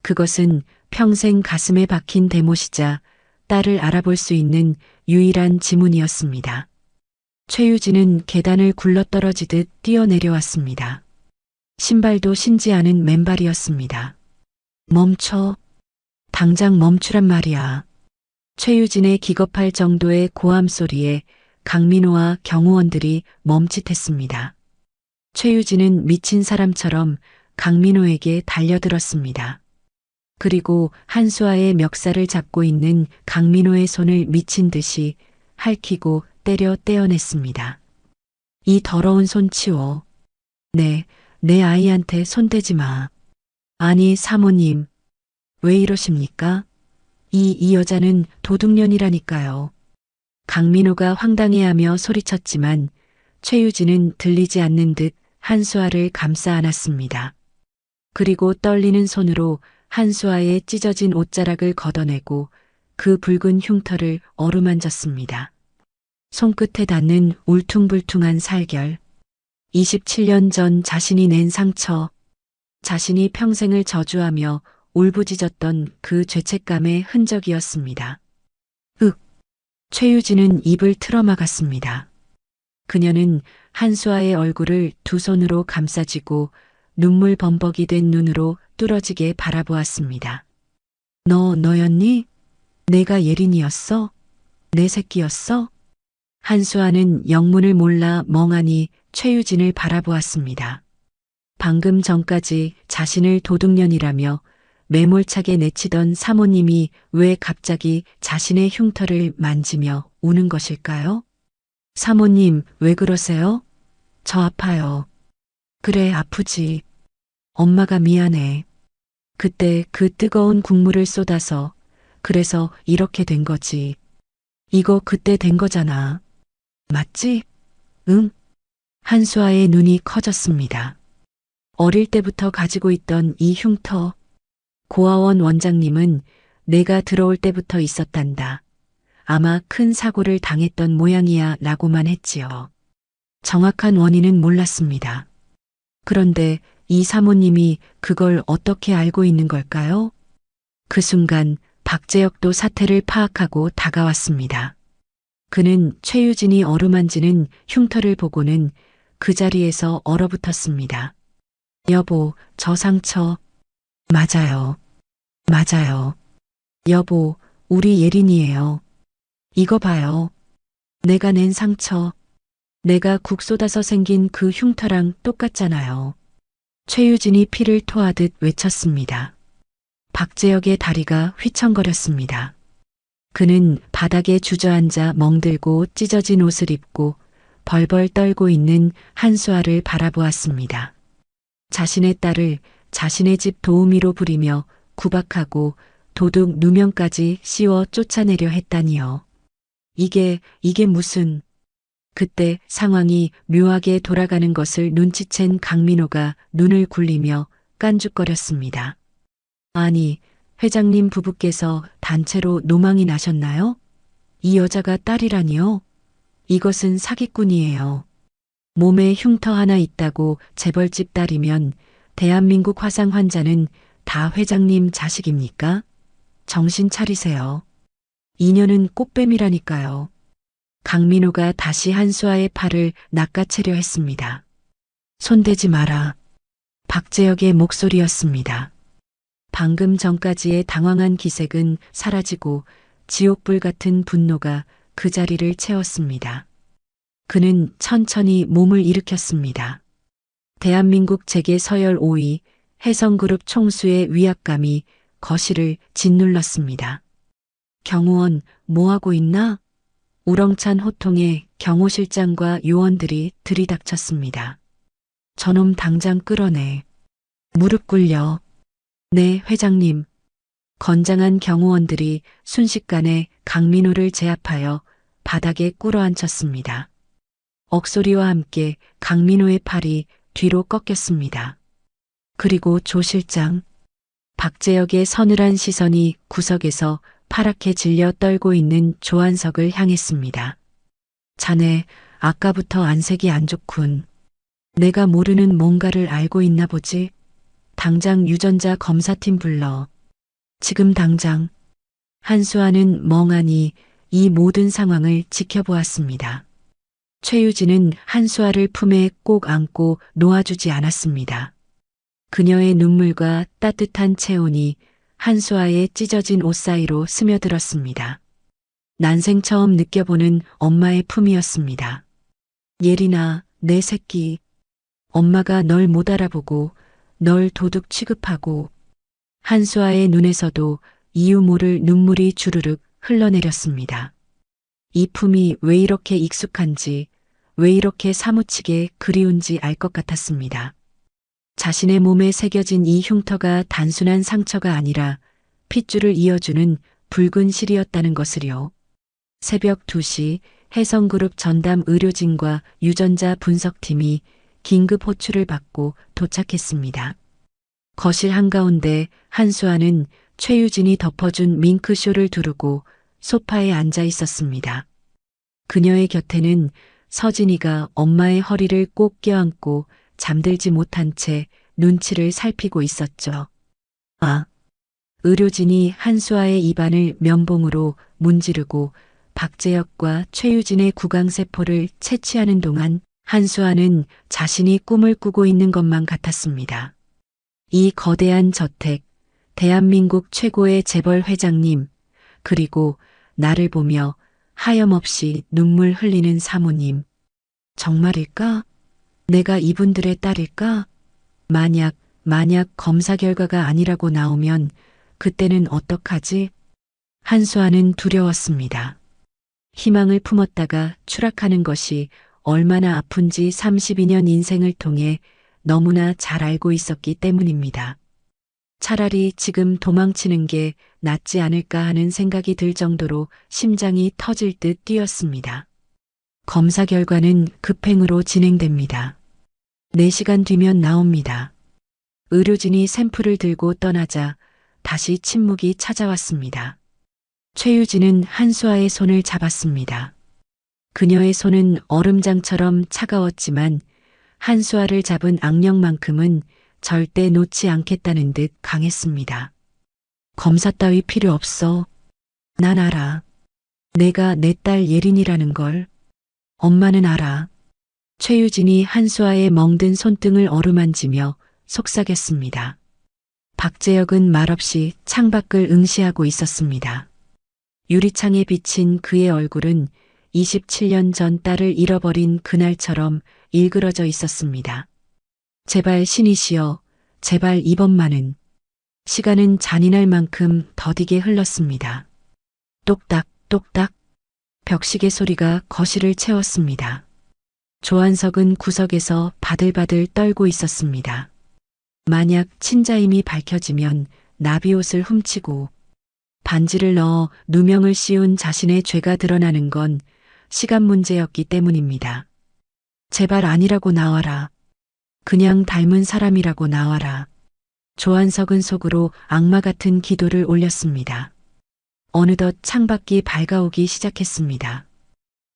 Speaker 2: 그것은 평생 가슴에 박힌 대못이자 딸을 알아볼 수 있는 유일한 지문이었습니다. 최유진은 계단을 굴러떨어지듯 뛰어내려왔습니다. 신발도 신지 않은 맨발이었습니다. 멈춰. 당장 멈추란 말이야. 최유진의 기겁할 정도의 고함 소리에 강민호와 경호원들이 멈칫했습니다. 최유진은 미친 사람처럼 강민호에게 달려들었습니다. 그리고 한수아의 멱살을 잡고 있는 강민호의 손을 미친 듯이 핥히고 때려 떼어냈습니다. 이 더러운 손 치워. 내 아이한테 손대지 마. 아니 사모님, 왜 이러십니까? 이 여자는 도둑년이라니까요. 강민호가 황당해하며 소리쳤지만 최유진은 들리지 않는 듯 한수아를 감싸 안았습니다. 그리고 떨리는 손으로 한수아의 찢어진 옷자락을 걷어내고 그 붉은 흉터를 어루만졌습니다. 손끝에 닿는 울퉁불퉁한 살결. 27년 전 자신이 낸 상처. 자신이 평생을 저주하며 울부짖었던 그 죄책감의 흔적이었습니다. 최유진은 입을 틀어막았습니다. 그녀는 한수아의 얼굴을 두 손으로 감싸쥐고 눈물 범벅이 된 눈으로 뚫어지게 바라보았습니다. 너였니? 내가 예린이었어? 내 새끼였어? 한수아는 영문을 몰라 멍하니 최유진을 바라보았습니다. 방금 전까지 자신을 도둑년이라며 매몰차게 내치던 사모님이 왜 갑자기 자신의 흉터를 만지며 우는 것일까요? 사모님, 왜 그러세요? 저 아파요. 그래, 아프지. 엄마가 미안해. 그때 그 뜨거운 국물을 쏟아서 그래서 이렇게 된 거지. 이거 그때 된 거잖아. 맞지? 응. 한수아의 눈이 커졌습니다. 어릴 때부터 가지고 있던 이 흉터. 고아원 원장님은 내가 들어올 때부터 있었단다. 아마 큰 사고를 당했던 모양이야 라고만 했지요. 정확한 원인은 몰랐습니다. 그런데 이 사모님이 그걸 어떻게 알고 있는 걸까요? 그 순간 박재혁도 사태를 파악하고 다가왔습니다. 그는 최유진이 어루만지는 흉터를 보고는 그 자리에서 얼어붙었습니다. 여보, 저 상처. 맞아요. 맞아요. 여보, 우리 예린이에요. 이거 봐요. 내가 낸 상처. 내가 국 쏟아서 생긴 그 흉터랑 똑같잖아요. 최유진이 피를 토하듯 외쳤습니다. 박재혁의 다리가 휘청거렸습니다. 그는 바닥에 주저앉아 멍들고 찢어진 옷을 입고 벌벌 떨고 있는 한수아를 바라보았습니다. 자신의 딸을 자신의 집 도우미로 부리며 구박하고 도둑 누명까지 씌워 쫓아내려 했다니요. 이게 무슨... 그때 상황이 묘하게 돌아가는 것을 눈치챈 강민호가 눈을 굴리며 깐죽거렸습니다. 아니, 회장님 부부께서 단체로 노망이 나셨나요? 이 여자가 딸이라니요? 이것은 사기꾼이에요. 몸에 흉터 하나 있다고 재벌집 딸이면 대한민국 화상 환자는 다 회장님 자식입니까? 정신 차리세요. 이녀는 꽃뱀이라니까요. 강민호가 다시 한수아의 팔을 낚아채려 했습니다. 손대지 마라. 박재혁의 목소리였습니다. 방금 전까지의 당황한 기색은 사라지고 지옥불 같은 분노가 그 자리를 채웠습니다. 그는 천천히 몸을 일으켰습니다. 대한민국 재계 서열 5위 해성그룹 총수의 위압감이 거실을 짓눌렀습니다. 경호원, 뭐하고 있나? 우렁찬 호통에 경호 실장과 요원들이 들이닥쳤습니다. 저놈 당장 끌어내. 무릎 꿇려. 네, 회장님. 건장한 경호원들이 순식간에 강민호를 제압하여 바닥에 꿇어앉혔습니다. 억소리와 함께 강민호의 팔이 뒤로 꺾였습니다. 그리고 조 실장. 박재혁의 서늘한 시선이 구석에서 파랗게 질려 떨고 있는 조한석을 향했습니다. 자네, 아까부터 안색이 안 좋군. 내가 모르는 뭔가를 알고 있나 보지? 당장 유전자 검사팀 불러. 지금 당장. 한수아는 멍하니 이 모든 상황을 지켜보았습니다. 최유진은 한수아를 품에 꼭 안고 놓아주지 않았습니다. 그녀의 눈물과 따뜻한 체온이 한수아의 찢어진 옷 사이로 스며들었습니다. 난생 처음 느껴보는 엄마의 품이었습니다. 예린아, 내 새끼. 엄마가 널 못 알아보고 널 도둑 취급하고. 한수아의 눈에서도 이유 모를 눈물이 주르륵 흘러내렸습니다. 이 품이 왜 이렇게 익숙한지, 왜 이렇게 사무치게 그리운지 알 것 같았습니다. 자신의 몸에 새겨진 이 흉터가 단순한 상처가 아니라 핏줄을 이어주는 붉은 실이었다는 것을요. 새벽 2시 해성그룹 전담 의료진과 유전자 분석팀이 긴급 호출을 받고 도착했습니다. 거실 한가운데 한수아는 최유진이 덮어준 밍크쇼를 두르고 소파에 앉아 있었습니다. 그녀의 곁에는 서진이가 엄마의 허리를 꼭 껴안고 잠들지 못한 채 눈치를 살피고 있었죠. 아. 의료진이 한수아의 입안을 면봉으로 문지르고 박재혁과 최유진의 구강세포를 채취하는 동안 한수아는 자신이 꿈을 꾸고 있는 것만 같았습니다. 이 거대한 저택, 대한민국 최고의 재벌 회장님, 그리고 나를 보며 하염없이 눈물 흘리는 사모님. 정말일까? 내가 이분들의 딸일까? 만약 검사 결과가 아니라고 나오면 그때는 어떡하지? 한수아는 두려웠습니다. 희망을 품었다가 추락하는 것이 얼마나 아픈지 32년 인생을 통해 너무나 잘 알고 있었기 때문입니다. 차라리 지금 도망치는 게 낫지 않을까 하는 생각이 들 정도로 심장이 터질 듯 뛰었습니다. 검사 결과는 급행으로 진행됩니다. 4시간 뒤면 나옵니다. 의료진이 샘플을 들고 떠나자 다시 침묵이 찾아왔습니다. 최유진은 한수아의 손을 잡았습니다. 그녀의 손은 얼음장처럼 차가웠지만 한수아를 잡은 악령만큼은 절대 놓지 않겠다는 듯 강했습니다. 검사 따위 필요 없어. 난 알아. 내가 내 딸 예린이라는 걸. 엄마는 알아. 최유진이 한수아의 멍든 손등을 어루만지며 속삭였습니다. 박재혁은 말없이 창밖을 응시하고 있었습니다. 유리창에 비친 그의 얼굴은 27년 전 딸을 잃어버린 그날처럼 일그러져 있었습니다. 제발 신이시여, 제발 이번만은. 시간은 잔인할 만큼 더디게 흘렀습니다. 똑딱, 똑딱. 벽시계 소리가 거실을 채웠습니다. 조한석은 구석에서 바들바들 떨고 있었습니다. 만약 친자임이 밝혀지면 나비옷을 훔치고 반지를 넣어 누명을 씌운 자신의 죄가 드러나는 건 시간 문제였기 때문입니다. 제발 아니라고 나와라. 그냥 닮은 사람이라고 나와라. 조한석은 속으로 악마 같은 기도를 올렸습니다. 어느덧 창밖이 밝아오기 시작했습니다.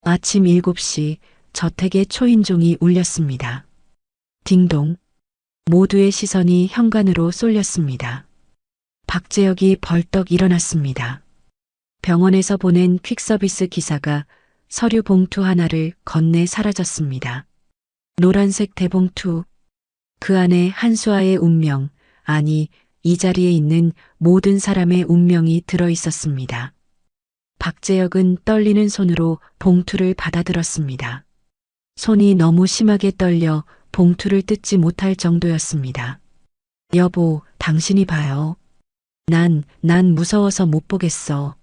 Speaker 2: 아침 7시 저택의 초인종이 울렸습니다. 딩동. 모두의 시선이 현관으로 쏠렸습니다. 박재혁이 벌떡 일어났습니다. 병원에서 보낸 퀵서비스 기사가 서류 봉투 하나를 건네 사라졌습니다. 노란색 대봉투. 그 안에 한수아의 운명, 아니 이 자리에 있는 모든 사람의 운명이 들어 있었습니다. 박재혁은 떨리는 손으로 봉투를 받아들었습니다. 손이 너무 심하게 떨려 봉투를 뜯지 못할 정도였습니다. 여보, 당신이 봐요. 난 무서워서 못 보겠어.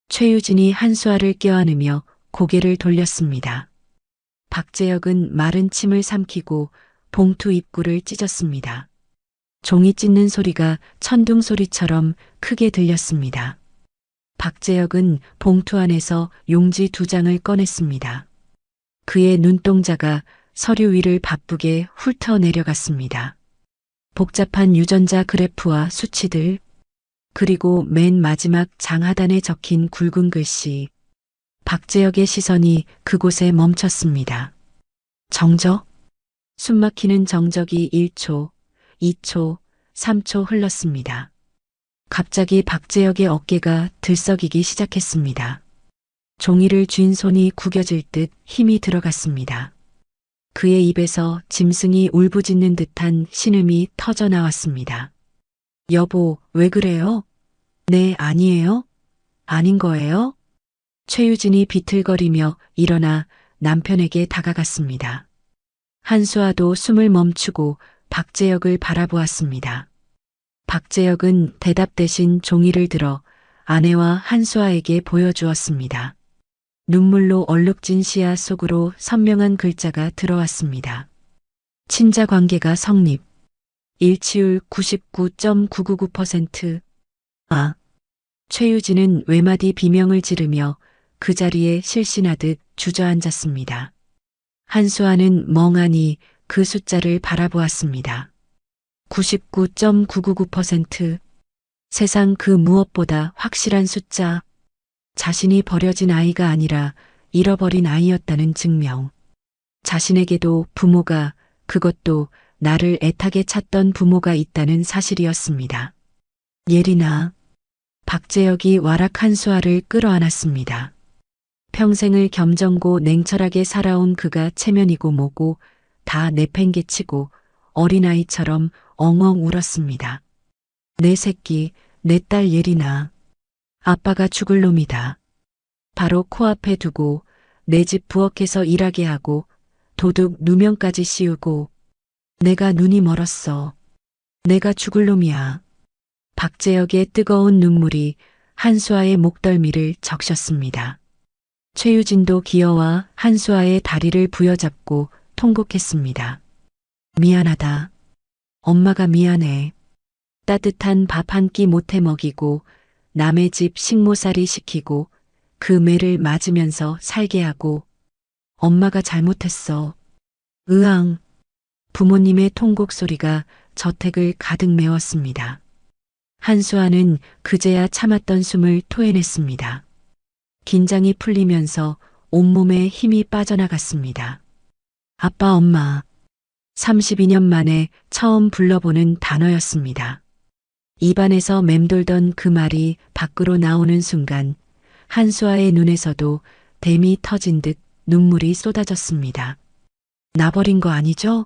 Speaker 2: 최유진이 한수아를 껴안으며 고개를 돌렸습니다. 박재혁은 마른 침을 삼키고 봉투 입구를 찢었습니다. 종이 찢는 소리가 천둥 소리처럼 크게 들렸습니다. 박재혁은 봉투 안에서 용지 2장을 꺼냈습니다. 그의 눈동자가 서류 위를 바쁘게 훑어 내려갔습니다. 복잡한 유전자 그래프와 수치들, 그리고 맨 마지막 장 하단에 적힌 굵은 글씨. 박재혁의 시선이 그곳에 멈췄습니다. 정적? 숨막히는 정적이 1초, 2초, 3초 흘렀습니다. 갑자기 박재혁의 어깨가 들썩이기 시작했습니다. 종이를 쥔 손이 구겨질 듯 힘이 들어갔습니다. 그의 입에서 짐승이 울부짖는 듯한 신음이 터져 나왔습니다. 여보, 왜 그래요? 네, 아니에요? 아닌 거예요? 최유진이 비틀거리며 일어나 남편에게 다가갔습니다. 한수아도 숨을 멈추고 박재혁을 바라보았습니다. 박재혁은 대답 대신 종이를 들어 아내와 한수아에게 보여주었습니다. 눈물로 얼룩진 시야 속으로 선명한 글자가 들어왔습니다. 친자 관계가 성립. 일치율 99.999%. 아. 최유진은 외마디 비명을 지르며 그 자리에 실신하듯 주저앉았습니다. 한수아는 멍하니 그 숫자를 바라보았습니다. 99.999%. 세상 그 무엇보다 확실한 숫자. 자신이 버려진 아이가 아니라 잃어버린 아이였다는 증명. 자신에게도 부모가, 그것도 나를 애타게 찾던 부모가 있다는 사실이었습니다. 예린아. 박재혁이 와락 한수아를 끌어안았습니다. 평생을 겸정고 냉철하게 살아온 그가 체면이고 뭐고 다 내팽개치고 어린아이처럼 엉엉 울었습니다. 내 새끼, 내 딸 예린아. 아빠가 죽을 놈이다. 바로 코앞에 두고 내 집 부엌에서 일하게 하고 도둑 누명까지 씌우고 내가 눈이 멀었어. 내가 죽을 놈이야. 박재혁의 뜨거운 눈물이 한수아의 목덜미를 적셨습니다. 최유진도 기어와 한수아의 다리를 부여잡고 통곡했습니다. 미안하다. 엄마가 미안해. 따뜻한 밥 한 끼 못해 먹이고 남의 집 식모살이 시키고 그 매를 맞으면서 살게 하고 엄마가 잘못했어. 으앙. 부모님의 통곡 소리가 저택을 가득 메웠습니다. 한수아는 그제야 참았던 숨을 토해냈습니다. 긴장이 풀리면서 온몸에 힘이 빠져나갔습니다. 아빠, 엄마. 32년 만에 처음 불러보는 단어였습니다. 입안에서 맴돌던 그 말이 밖으로 나오는 순간 한수아의 눈에서도 댐이 터진 듯 눈물이 쏟아졌습니다. 나 버린 거 아니죠?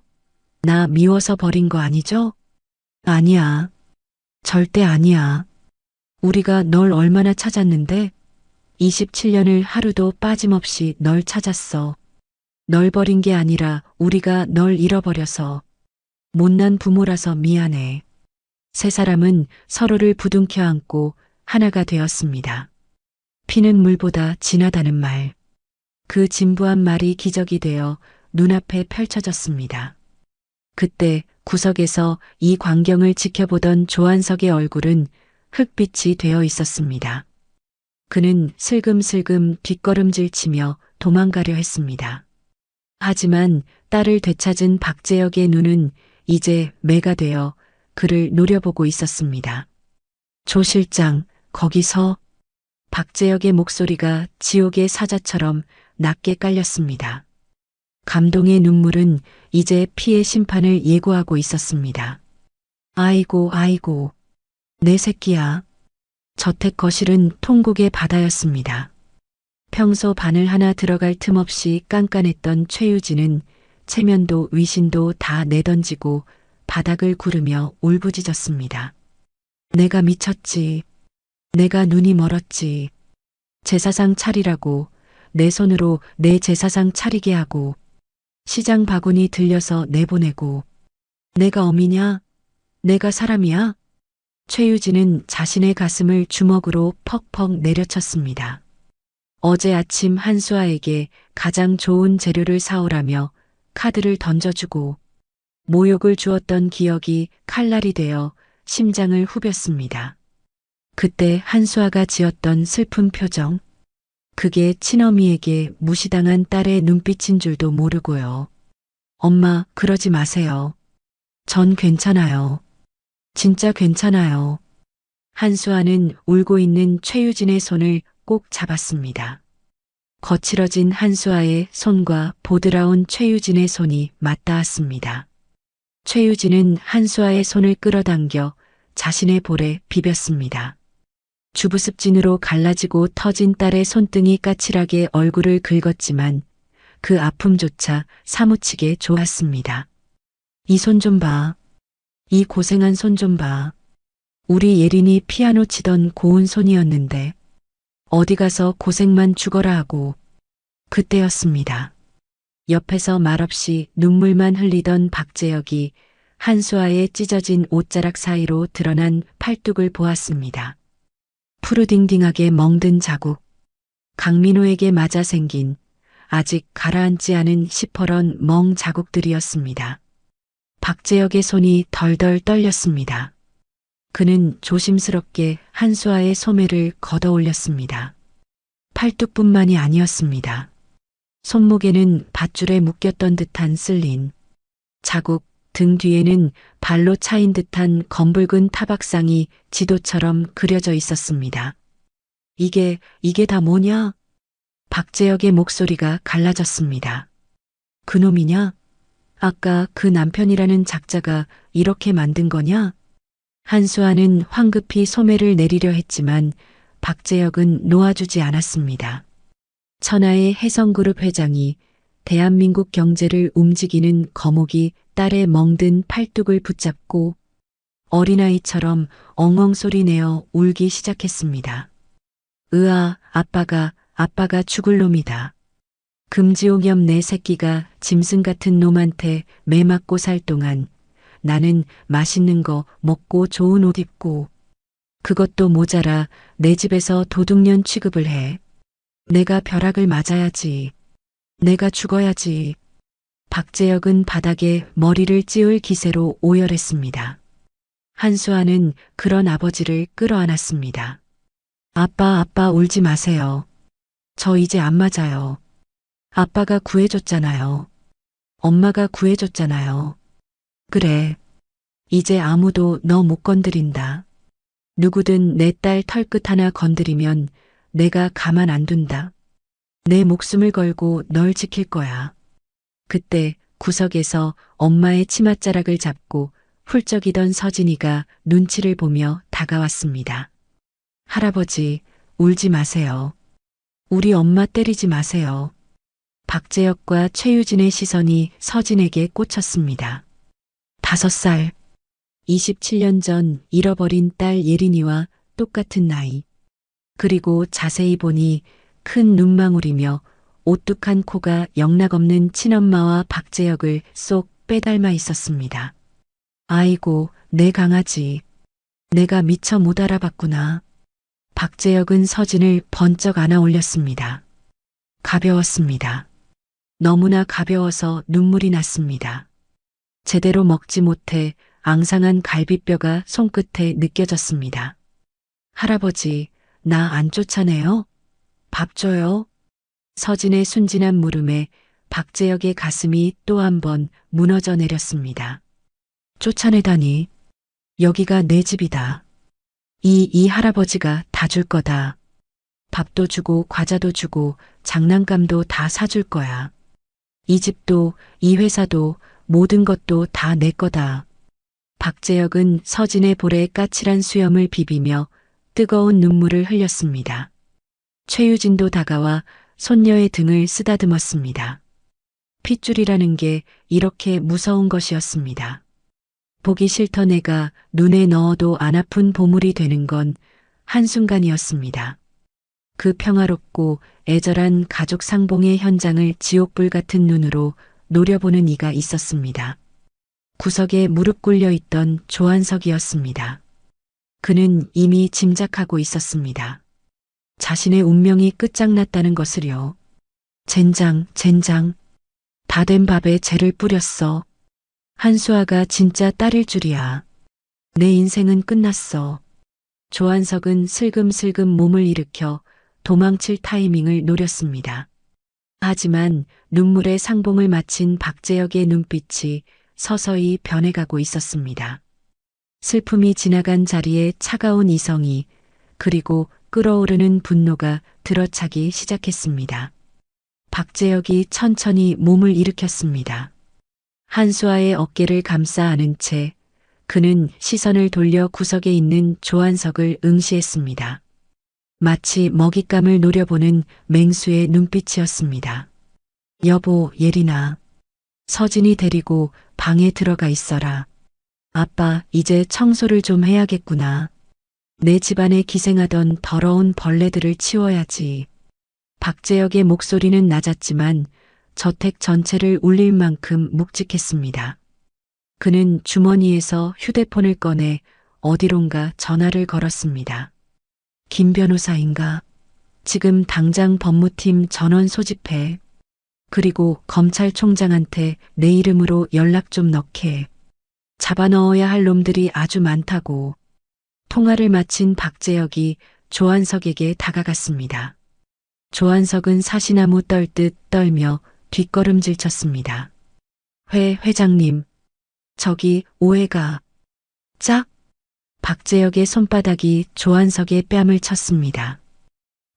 Speaker 2: 나 미워서 버린 거 아니죠? 아니야. 절대 아니야. 우리가 널 얼마나 찾았는데? 27년을 하루도 빠짐없이 널 찾았어. 널 버린 게 아니라 우리가 널 잃어버려서. 못난 부모라서 미안해. 세 사람은 서로를 부둥켜 안고 하나가 되었습니다. 피는 물보다 진하다는 말. 그 진부한 말이 기적이 되어 눈앞에 펼쳐졌습니다. 그때 구석에서 이 광경을 지켜보던 조한석의 얼굴은 흙빛이 되어 있었습니다. 그는 슬금슬금 뒷걸음질 치며 도망가려 했습니다. 하지만 딸을 되찾은 박재혁의 눈은 이제 매가 되어 그를 노려보고 있었습니다. 조 실장, 거기서. 박재혁의 목소리가 지옥의 사자처럼 낮게 깔렸습니다. 감동의 눈물은 이제 피의 심판을 예고하고 있었습니다. 아이고, 아이고. 내 새끼야. 저택 거실은 통곡의 바다였습니다. 평소 바늘 하나 들어갈 틈 없이 깐깐했던 최유진은 체면도 위신도 다 내던지고 바닥을 구르며 울부짖었습니다. 내가 미쳤지. 내가 눈이 멀었지. 제사상 차리라고 내 손으로 내 제사상 차리게 하고 시장 바구니 들려서 내보내고 내가 어미냐? 내가 사람이야? 최유진은 자신의 가슴을 주먹으로 퍽퍽 내려쳤습니다. 어제 아침 한수아에게 가장 좋은 재료를 사오라며 카드를 던져주고 모욕을 주었던 기억이 칼날이 되어 심장을 후볐습니다. 그때 한수아가 지었던 슬픈 표정, 그게 친어미에게 무시당한 딸의 눈빛인 줄도 모르고요. 엄마, 그러지 마세요. 전 괜찮아요. 진짜 괜찮아요. 한수아는 울고 있는 최유진의 손을 꼭 잡았습니다. 거칠어진 한수아의 손과 보드라운 최유진의 손이 맞닿았습니다. 최유진은 한수아의 손을 끌어당겨 자신의 볼에 비볐습니다. 주부습진으로 갈라지고 터진 딸의 손등이 까칠하게 얼굴을 긁었지만 그 아픔조차 사무치게 좋았습니다. 이 손 좀 봐. 이 고생한 손 좀 봐. 우리 예린이 피아노 치던 고운 손이었는데 어디 가서 고생만 죽어라 하고. 그때였습니다. 옆에서 말없이 눈물만 흘리던 박재혁이 한수아의 찢어진 옷자락 사이로 드러난 팔뚝을 보았습니다. 푸르딩딩하게 멍든 자국. 강민호에게 맞아 생긴 아직 가라앉지 않은 시퍼런 멍 자국들이었습니다. 박재혁의 손이 덜덜 떨렸습니다. 그는 조심스럽게 한수아의 소매를 걷어 올렸습니다. 팔뚝뿐만이 아니었습니다. 손목에는 밧줄에 묶였던 듯한 쓸린 자국, 등 뒤에는 발로 차인 듯한 검붉은 타박상이 지도처럼 그려져 있었습니다. 이게 다 뭐냐? 박재혁의 목소리가 갈라졌습니다. 그놈이냐? 아까 그 남편이라는 작자가 이렇게 만든 거냐? 한수아는 황급히 소매를 내리려 했지만 박재혁은 놓아주지 않았습니다. 천하의 해성그룹 회장이 대한민국 경제를 움직이는 거목이 딸의 멍든 팔뚝을 붙잡고 어린아이처럼 엉엉 소리 내어 울기 시작했습니다. 으아, 아빠가 죽을 놈이다. 금지옥염 내 새끼가 짐승 같은 놈한테 매 맞고 살 동안 나는 맛있는 거 먹고 좋은 옷 입고 그것도 모자라 내 집에서 도둑년 취급을 해. 내가 벼락을 맞아야지. 내가 죽어야지. 박재혁은 바닥에 머리를 찌울 기세로 오열했습니다. 한수아는 그런 아버지를 끌어안았습니다. 아빠 울지 마세요. 저 이제 안 맞아요. 아빠가 구해줬잖아요. 엄마가 구해줬잖아요. 그래. 이제 아무도 너 못 건드린다. 누구든 내 딸 털끝 하나 건드리면 내가 가만 안 둔다. 내 목숨을 걸고 널 지킬 거야. 그때 구석에서 엄마의 치맛자락을 잡고 훌쩍이던 서진이가 눈치를 보며 다가왔습니다. 할아버지, 울지 마세요. 우리 엄마 때리지 마세요. 박재혁과 최유진의 시선이 서진에게 꽂혔습니다. 5살, 27년 전 잃어버린 딸 예린이와 똑같은 나이. 그리고 자세히 보니 큰 눈망울이며 오뚝한 코가 영락없는 친엄마와 박재혁을 쏙 빼닮아 있었습니다. 아이고, 내 강아지. 내가 미처 못 알아봤구나. 박재혁은 서진을 번쩍 안아 올렸습니다. 가벼웠습니다. 너무나 가벼워서 눈물이 났습니다. 제대로 먹지 못해 앙상한 갈비뼈가 손끝에 느껴졌습니다. 할아버지, 나 안 쫓아내요? 밥 줘요? 서진의 순진한 물음에 박재혁의 가슴이 또 한 번 무너져 내렸습니다. 쫓아내다니. 여기가 내 집이다. 이 할아버지가 다 줄 거다. 밥도 주고 과자도 주고 장난감도 다 사줄 거야. 이 집도 이 회사도 모든 것도 다 내 거다. 박재혁은 서진의 볼에 까칠한 수염을 비비며 뜨거운 눈물을 흘렸습니다. 최유진도 다가와 손녀의 등을 쓰다듬었습니다. 핏줄이라는 게 이렇게 무서운 것이었습니다. 보기 싫던 애가 눈에 넣어도 안 아픈 보물이 되는 건 한순간이었습니다. 그 평화롭고 애절한 가족 상봉의 현장을 지옥불 같은 눈으로 노려보는 이가 있었습니다. 구석에 무릎 꿇려 있던 조한석이었습니다. 그는 이미 짐작하고 있었습니다. 자신의 운명이 끝장났다는 것을요. 젠장. 다 된 밥에 재를 뿌렸어. 한수아가 진짜 딸일 줄이야. 내 인생은 끝났어. 조한석은 슬금슬금 몸을 일으켜 도망칠 타이밍을 노렸습니다. 하지만 눈물의 상봉을 마친 박재혁의 눈빛이 서서히 변해가고 있었습니다. 슬픔이 지나간 자리에 차가운 이성이 그리고 끓어오르는 분노가 들어차기 시작했습니다. 박재혁이 천천히 몸을 일으켰습니다. 한수아의 어깨를 감싸 안은 채 그는 시선을 돌려 구석에 있는 조한석을 응시했습니다. 마치 먹잇감을 노려보는 맹수의 눈빛이었습니다. 여보, 예린아. 서진이 데리고 방에 들어가 있어라. 아빠, 이제 청소를 좀 해야겠구나. 내 집안에 기생하던 더러운 벌레들을 치워야지. 박재혁의 목소리는 낮았지만 저택 전체를 울릴 만큼 묵직했습니다. 그는 주머니에서 휴대폰을 꺼내 어디론가 전화를 걸었습니다. 김 변호사인가? 지금 당장 법무팀 전원 소집해. 그리고 검찰총장한테 내 이름으로 연락 좀 넣게. 잡아넣어야 할 놈들이 아주 많다고. 통화를 마친 박재혁이 조한석에게 다가갔습니다. 조한석은 사시나무 떨듯 떨며 뒷걸음질 쳤습니다. 회장님. 저기 오해가. 짝. 박재혁의 손바닥이 조한석의 뺨을 쳤습니다.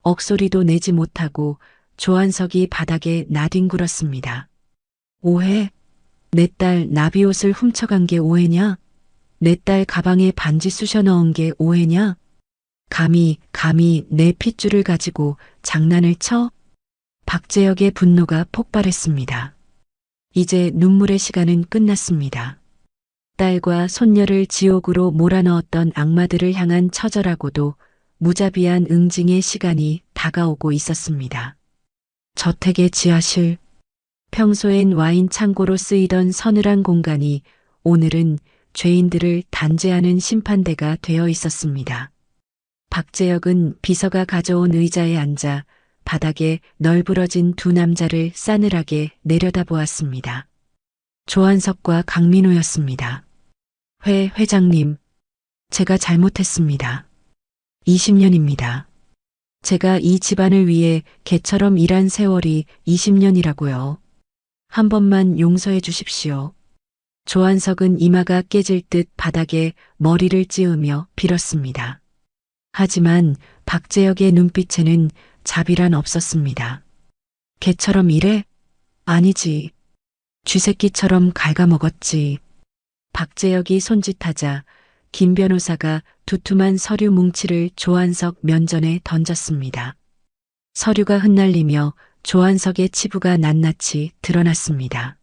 Speaker 2: 억소리도 내지 못하고 조한석이 바닥에 나뒹굴었습니다. 오해? 내 딸 나비옷을 훔쳐간 게 오해냐? 내 딸 가방에 반지 쑤셔 넣은 게 오해냐? 감히 내 핏줄을 가지고 장난을 쳐? 박재혁의 분노가 폭발했습니다. 이제 눈물의 시간은 끝났습니다. 딸과 손녀를 지옥으로 몰아넣었던 악마들을 향한 처절하고도 무자비한 응징의 시간이 다가오고 있었습니다. 저택의 지하실, 평소엔 와인 창고로 쓰이던 서늘한 공간이 오늘은 죄인들을 단죄하는 심판대가 되어 있었습니다. 박재혁은 비서가 가져온 의자에 앉아 바닥에 널브러진 두 남자를 싸늘하게 내려다보았습니다. 조한석과 강민호였습니다. 회장님, 제가 잘못했습니다. 20년입니다. 제가 이 집안을 위해 개처럼 일한 세월이 20년이라고요. 한 번만 용서해 주십시오. 조한석은 이마가 깨질 듯 바닥에 머리를 찌으며 빌었습니다. 하지만 박재혁의 눈빛에는 자비란 없었습니다. 개처럼 일해? 아니지. 쥐새끼처럼 갉아먹었지. 박재혁이 손짓하자 김 변호사가 두툼한 서류 뭉치를 조한석 면전에 던졌습니다. 서류가 흩날리며 조한석의 치부가 낱낱이 드러났습니다.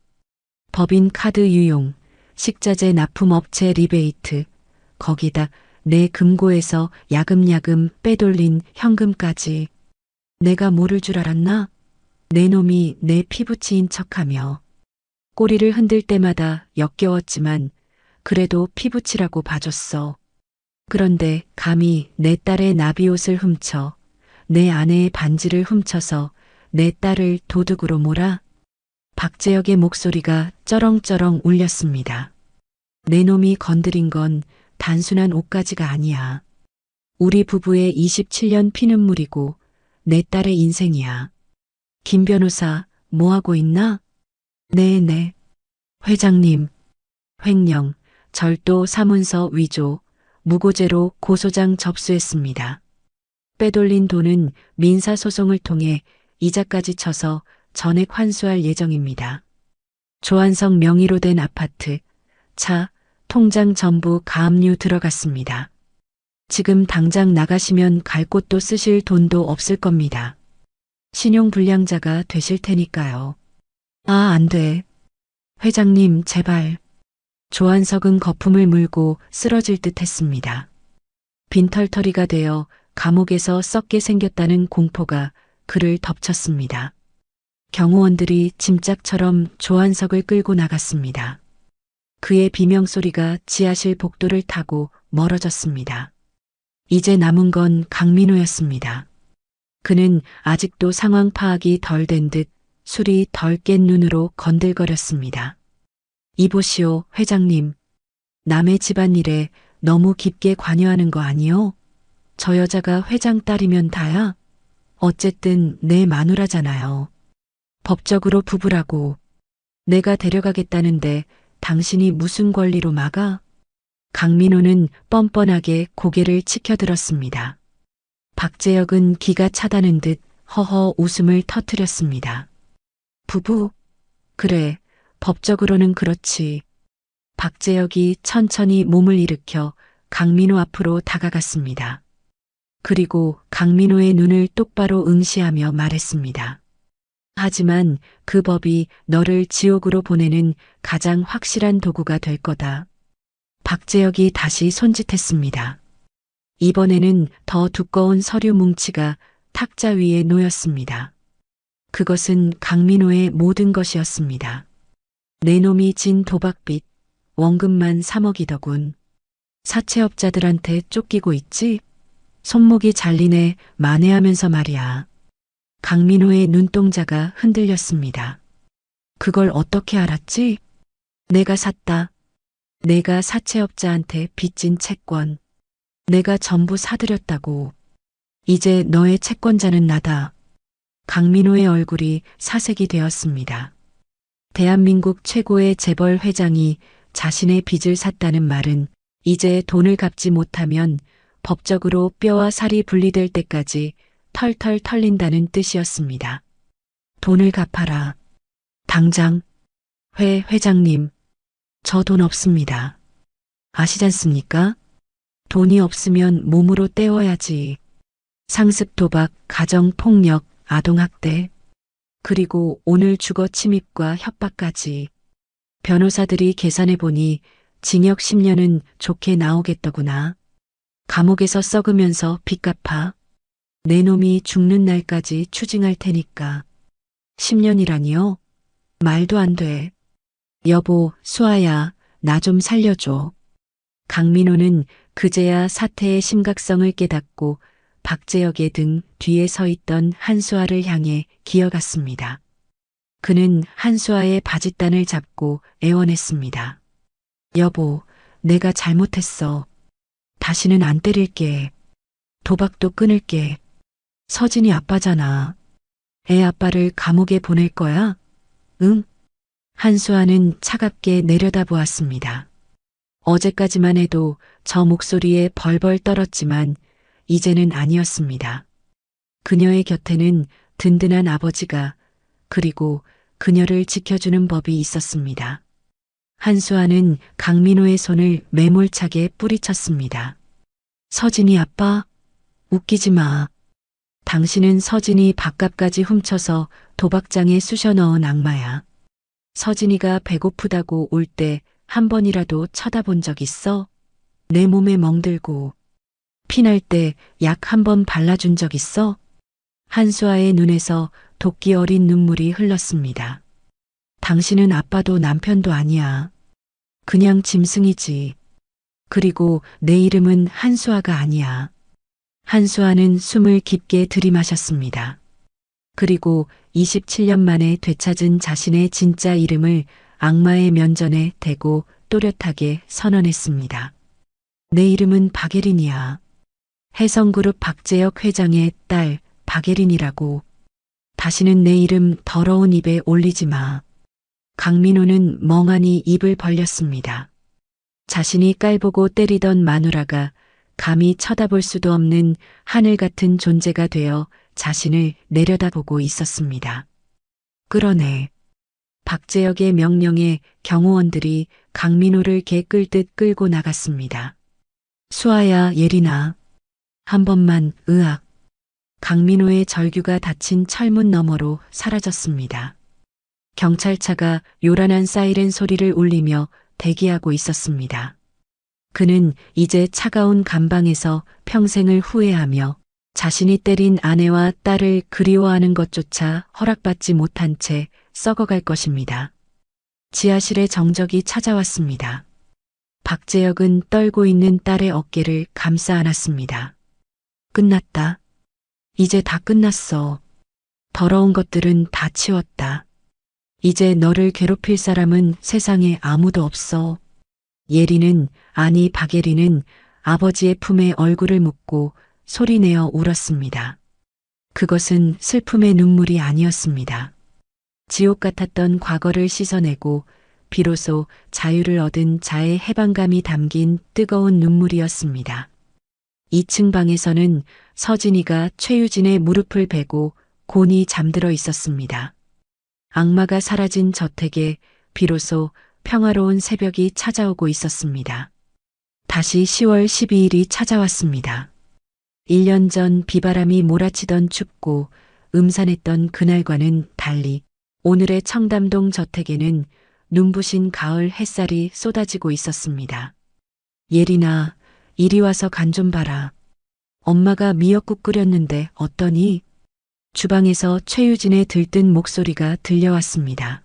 Speaker 2: 법인 카드 유용, 식자재 납품업체 리베이트, 거기다 내 금고에서 야금야금 빼돌린 현금까지. 내가 모를 줄 알았나? 내 놈이 내 피부치인 척하며 꼬리를 흔들 때마다 역겨웠지만 그래도 피부치라고 봐줬어. 그런데 감히 내 딸의 나비옷을 훔쳐 내 아내의 반지를 훔쳐서 내 딸을 도둑으로 몰아? 박재혁의 목소리가 쩌렁쩌렁 울렸습니다. 내 놈이 건드린 건 단순한 옷가지가 아니야. 우리 부부의 27년 피눈물이고 내 딸의 인생이야. 김 변호사, 뭐하고 있나? 네네. 회장님, 횡령, 절도 사문서 위조, 무고죄로 고소장 접수했습니다. 빼돌린 돈은 민사소송을 통해 이자까지 쳐서 전액 환수할 예정입니다. 조한석 명의로 된 아파트, 차, 통장 전부 가압류 들어갔습니다. 지금 당장 나가시면 갈 곳도 쓰실 돈도 없을 겁니다. 신용불량자가 되실 테니까요. 아, 안 돼. 회장님, 제발. 조한석은 거품을 물고 쓰러질 듯 했습니다. 빈털터리가 되어 감옥에서 썩게 생겼다는 공포가 그를 덮쳤습니다. 경호원들이 짐짝처럼 조한석을 끌고 나갔습니다. 그의 비명소리가 지하실 복도를 타고 멀어졌습니다. 이제 남은 건 강민호였습니다. 그는 아직도 상황 파악이 덜 된 듯 술이 덜 깬 눈으로 건들거렸습니다. 이보시오, 회장님. 남의 집안일에 너무 깊게 관여하는 거 아니요? 저 여자가 회장 딸이면 다야? 어쨌든 내 마누라잖아요. 법적으로 부부라고. 내가 데려가겠다는데 당신이 무슨 권리로 막아? 강민호는 뻔뻔하게 고개를 치켜들었습니다. 박재혁은 기가 차다는 듯 허허 웃음을 터뜨렸습니다. 부부? 그래, 법적으로는 그렇지. 박재혁이 천천히 몸을 일으켜 강민호 앞으로 다가갔습니다. 그리고 강민호의 눈을 똑바로 응시하며 말했습니다. 하지만 그 법이 너를 지옥으로 보내는 가장 확실한 도구가 될 거다. 박재혁이 다시 손짓했습니다. 이번에는 더 두꺼운 서류 뭉치가 탁자 위에 놓였습니다. 그것은 강민호의 모든 것이었습니다. 내 놈이 진 도박빚, 원금만 3억이더군. 사채업자들한테 쫓기고 있지? 손목이 잘리네 만회하면서 말이야. 강민호의 눈동자가 흔들렸습니다. 그걸 어떻게 알았지? 내가 샀다. 내가 사채업자한테 빚진 채권. 내가 전부 사들였다고. 이제 너의 채권자는 나다. 강민호의 얼굴이 사색이 되었습니다. 대한민국 최고의 재벌 회장이 자신의 빚을 샀다는 말은 이제 돈을 갚지 못하면 법적으로 뼈와 살이 분리될 때까지 털털 털린다는 뜻이었습니다. 돈을 갚아라. 당장. 회장님. 저 돈 없습니다. 아시잖습니까? 돈이 없으면 몸으로 때워야지. 상습 도박, 가정폭력, 아동학대. 그리고 오늘 주거 침입과 협박까지. 변호사들이 계산해보니 징역 10년은 좋게 나오겠더구나. 감옥에서 썩으면서 빚 갚아. 내 놈이 죽는 날까지 추징할 테니까. 10년이라니요? 말도 안 돼. 여보, 수아야, 나 좀 살려줘. 강민호는 그제야 사태의 심각성을 깨닫고 박재혁의 등 뒤에 서 있던 한수아를 향해 기어갔습니다. 그는 한수아의 바짓단을 잡고 애원했습니다. 여보, 내가 잘못했어. 다시는 안 때릴게. 도박도 끊을게. 서진이 아빠잖아. 애 아빠를 감옥에 보낼 거야? 응? 한수아는 차갑게 내려다보았습니다. 어제까지만 해도 저 목소리에 벌벌 떨었지만 이제는 아니었습니다. 그녀의 곁에는 든든한 아버지가 그리고 그녀를 지켜주는 법이 있었습니다. 한수아는 강민호의 손을 매몰차게 뿌리쳤습니다. 서진이 아빠, 웃기지 마. 당신은 서진이 밥값까지 훔쳐서 도박장에 쑤셔 넣은 악마야. 서진이가 배고프다고 올 때 한 번이라도 쳐다본 적 있어? 내 몸에 멍들고 피날 때 약 한 번 발라준 적 있어? 한수아의 눈에서 도끼 어린 눈물이 흘렀습니다. 당신은 아빠도 남편도 아니야. 그냥 짐승이지. 그리고 내 이름은 한수아가 아니야. 한수아는 숨을 깊게 들이마셨습니다. 그리고 27년 만에 되찾은 자신의 진짜 이름을 악마의 면전에 대고 또렷하게 선언했습니다. 내 이름은 박예린이야. 해성그룹 박재혁 회장의 딸 박예린이라고. 다시는 내 이름 더러운 입에 올리지 마. 강민호는 멍하니 입을 벌렸습니다. 자신이 깔보고 때리던 마누라가 감히 쳐다볼 수도 없는 하늘 같은 존재가 되어 자신을 내려다보고 있었습니다. 끌어내. 박재혁의 명령에 경호원들이 강민호를 개 끌듯 끌고 나갔습니다. 수아야, 예린아. 한 번만, 으악. 강민호의 절규가 닫힌 철문 너머로 사라졌습니다. 경찰차가 요란한 사이렌 소리를 울리며 대기하고 있었습니다. 그는 이제 차가운 감방에서 평생을 후회하며 자신이 때린 아내와 딸을 그리워하는 것조차 허락받지 못한 채 썩어갈 것입니다. 지하실에 정적이 찾아왔습니다. 박재혁은 떨고 있는 딸의 어깨를 감싸 안았습니다. 끝났다. 이제 다 끝났어. 더러운 것들은 다 치웠다. 이제 너를 괴롭힐 사람은 세상에 아무도 없어. 예리는, 아니 박예리는 아버지의 품에 얼굴을 묻고 소리내어 울었습니다. 그것은 슬픔의 눈물이 아니었습니다. 지옥 같았던 과거를 씻어내고 비로소 자유를 얻은 자의 해방감이 담긴 뜨거운 눈물이었습니다. 2층 방에서는 서진이가 최유진의 무릎을 베고 곤히 잠들어 있었습니다. 악마가 사라진 저택에 비로소 평화로운 새벽이 찾아오고 있었습니다. 다시 10월 12일이 찾아왔습니다. 1년 전 비바람이 몰아치던 춥고 음산했던 그날과는 달리 오늘의 청담동 저택에는 눈부신 가을 햇살이 쏟아지고 있었습니다. 예린아, 이리 와서 간 좀 봐라. 엄마가 미역국 끓였는데 어떠니? 주방에서 최유진의 들뜬 목소리가 들려왔습니다.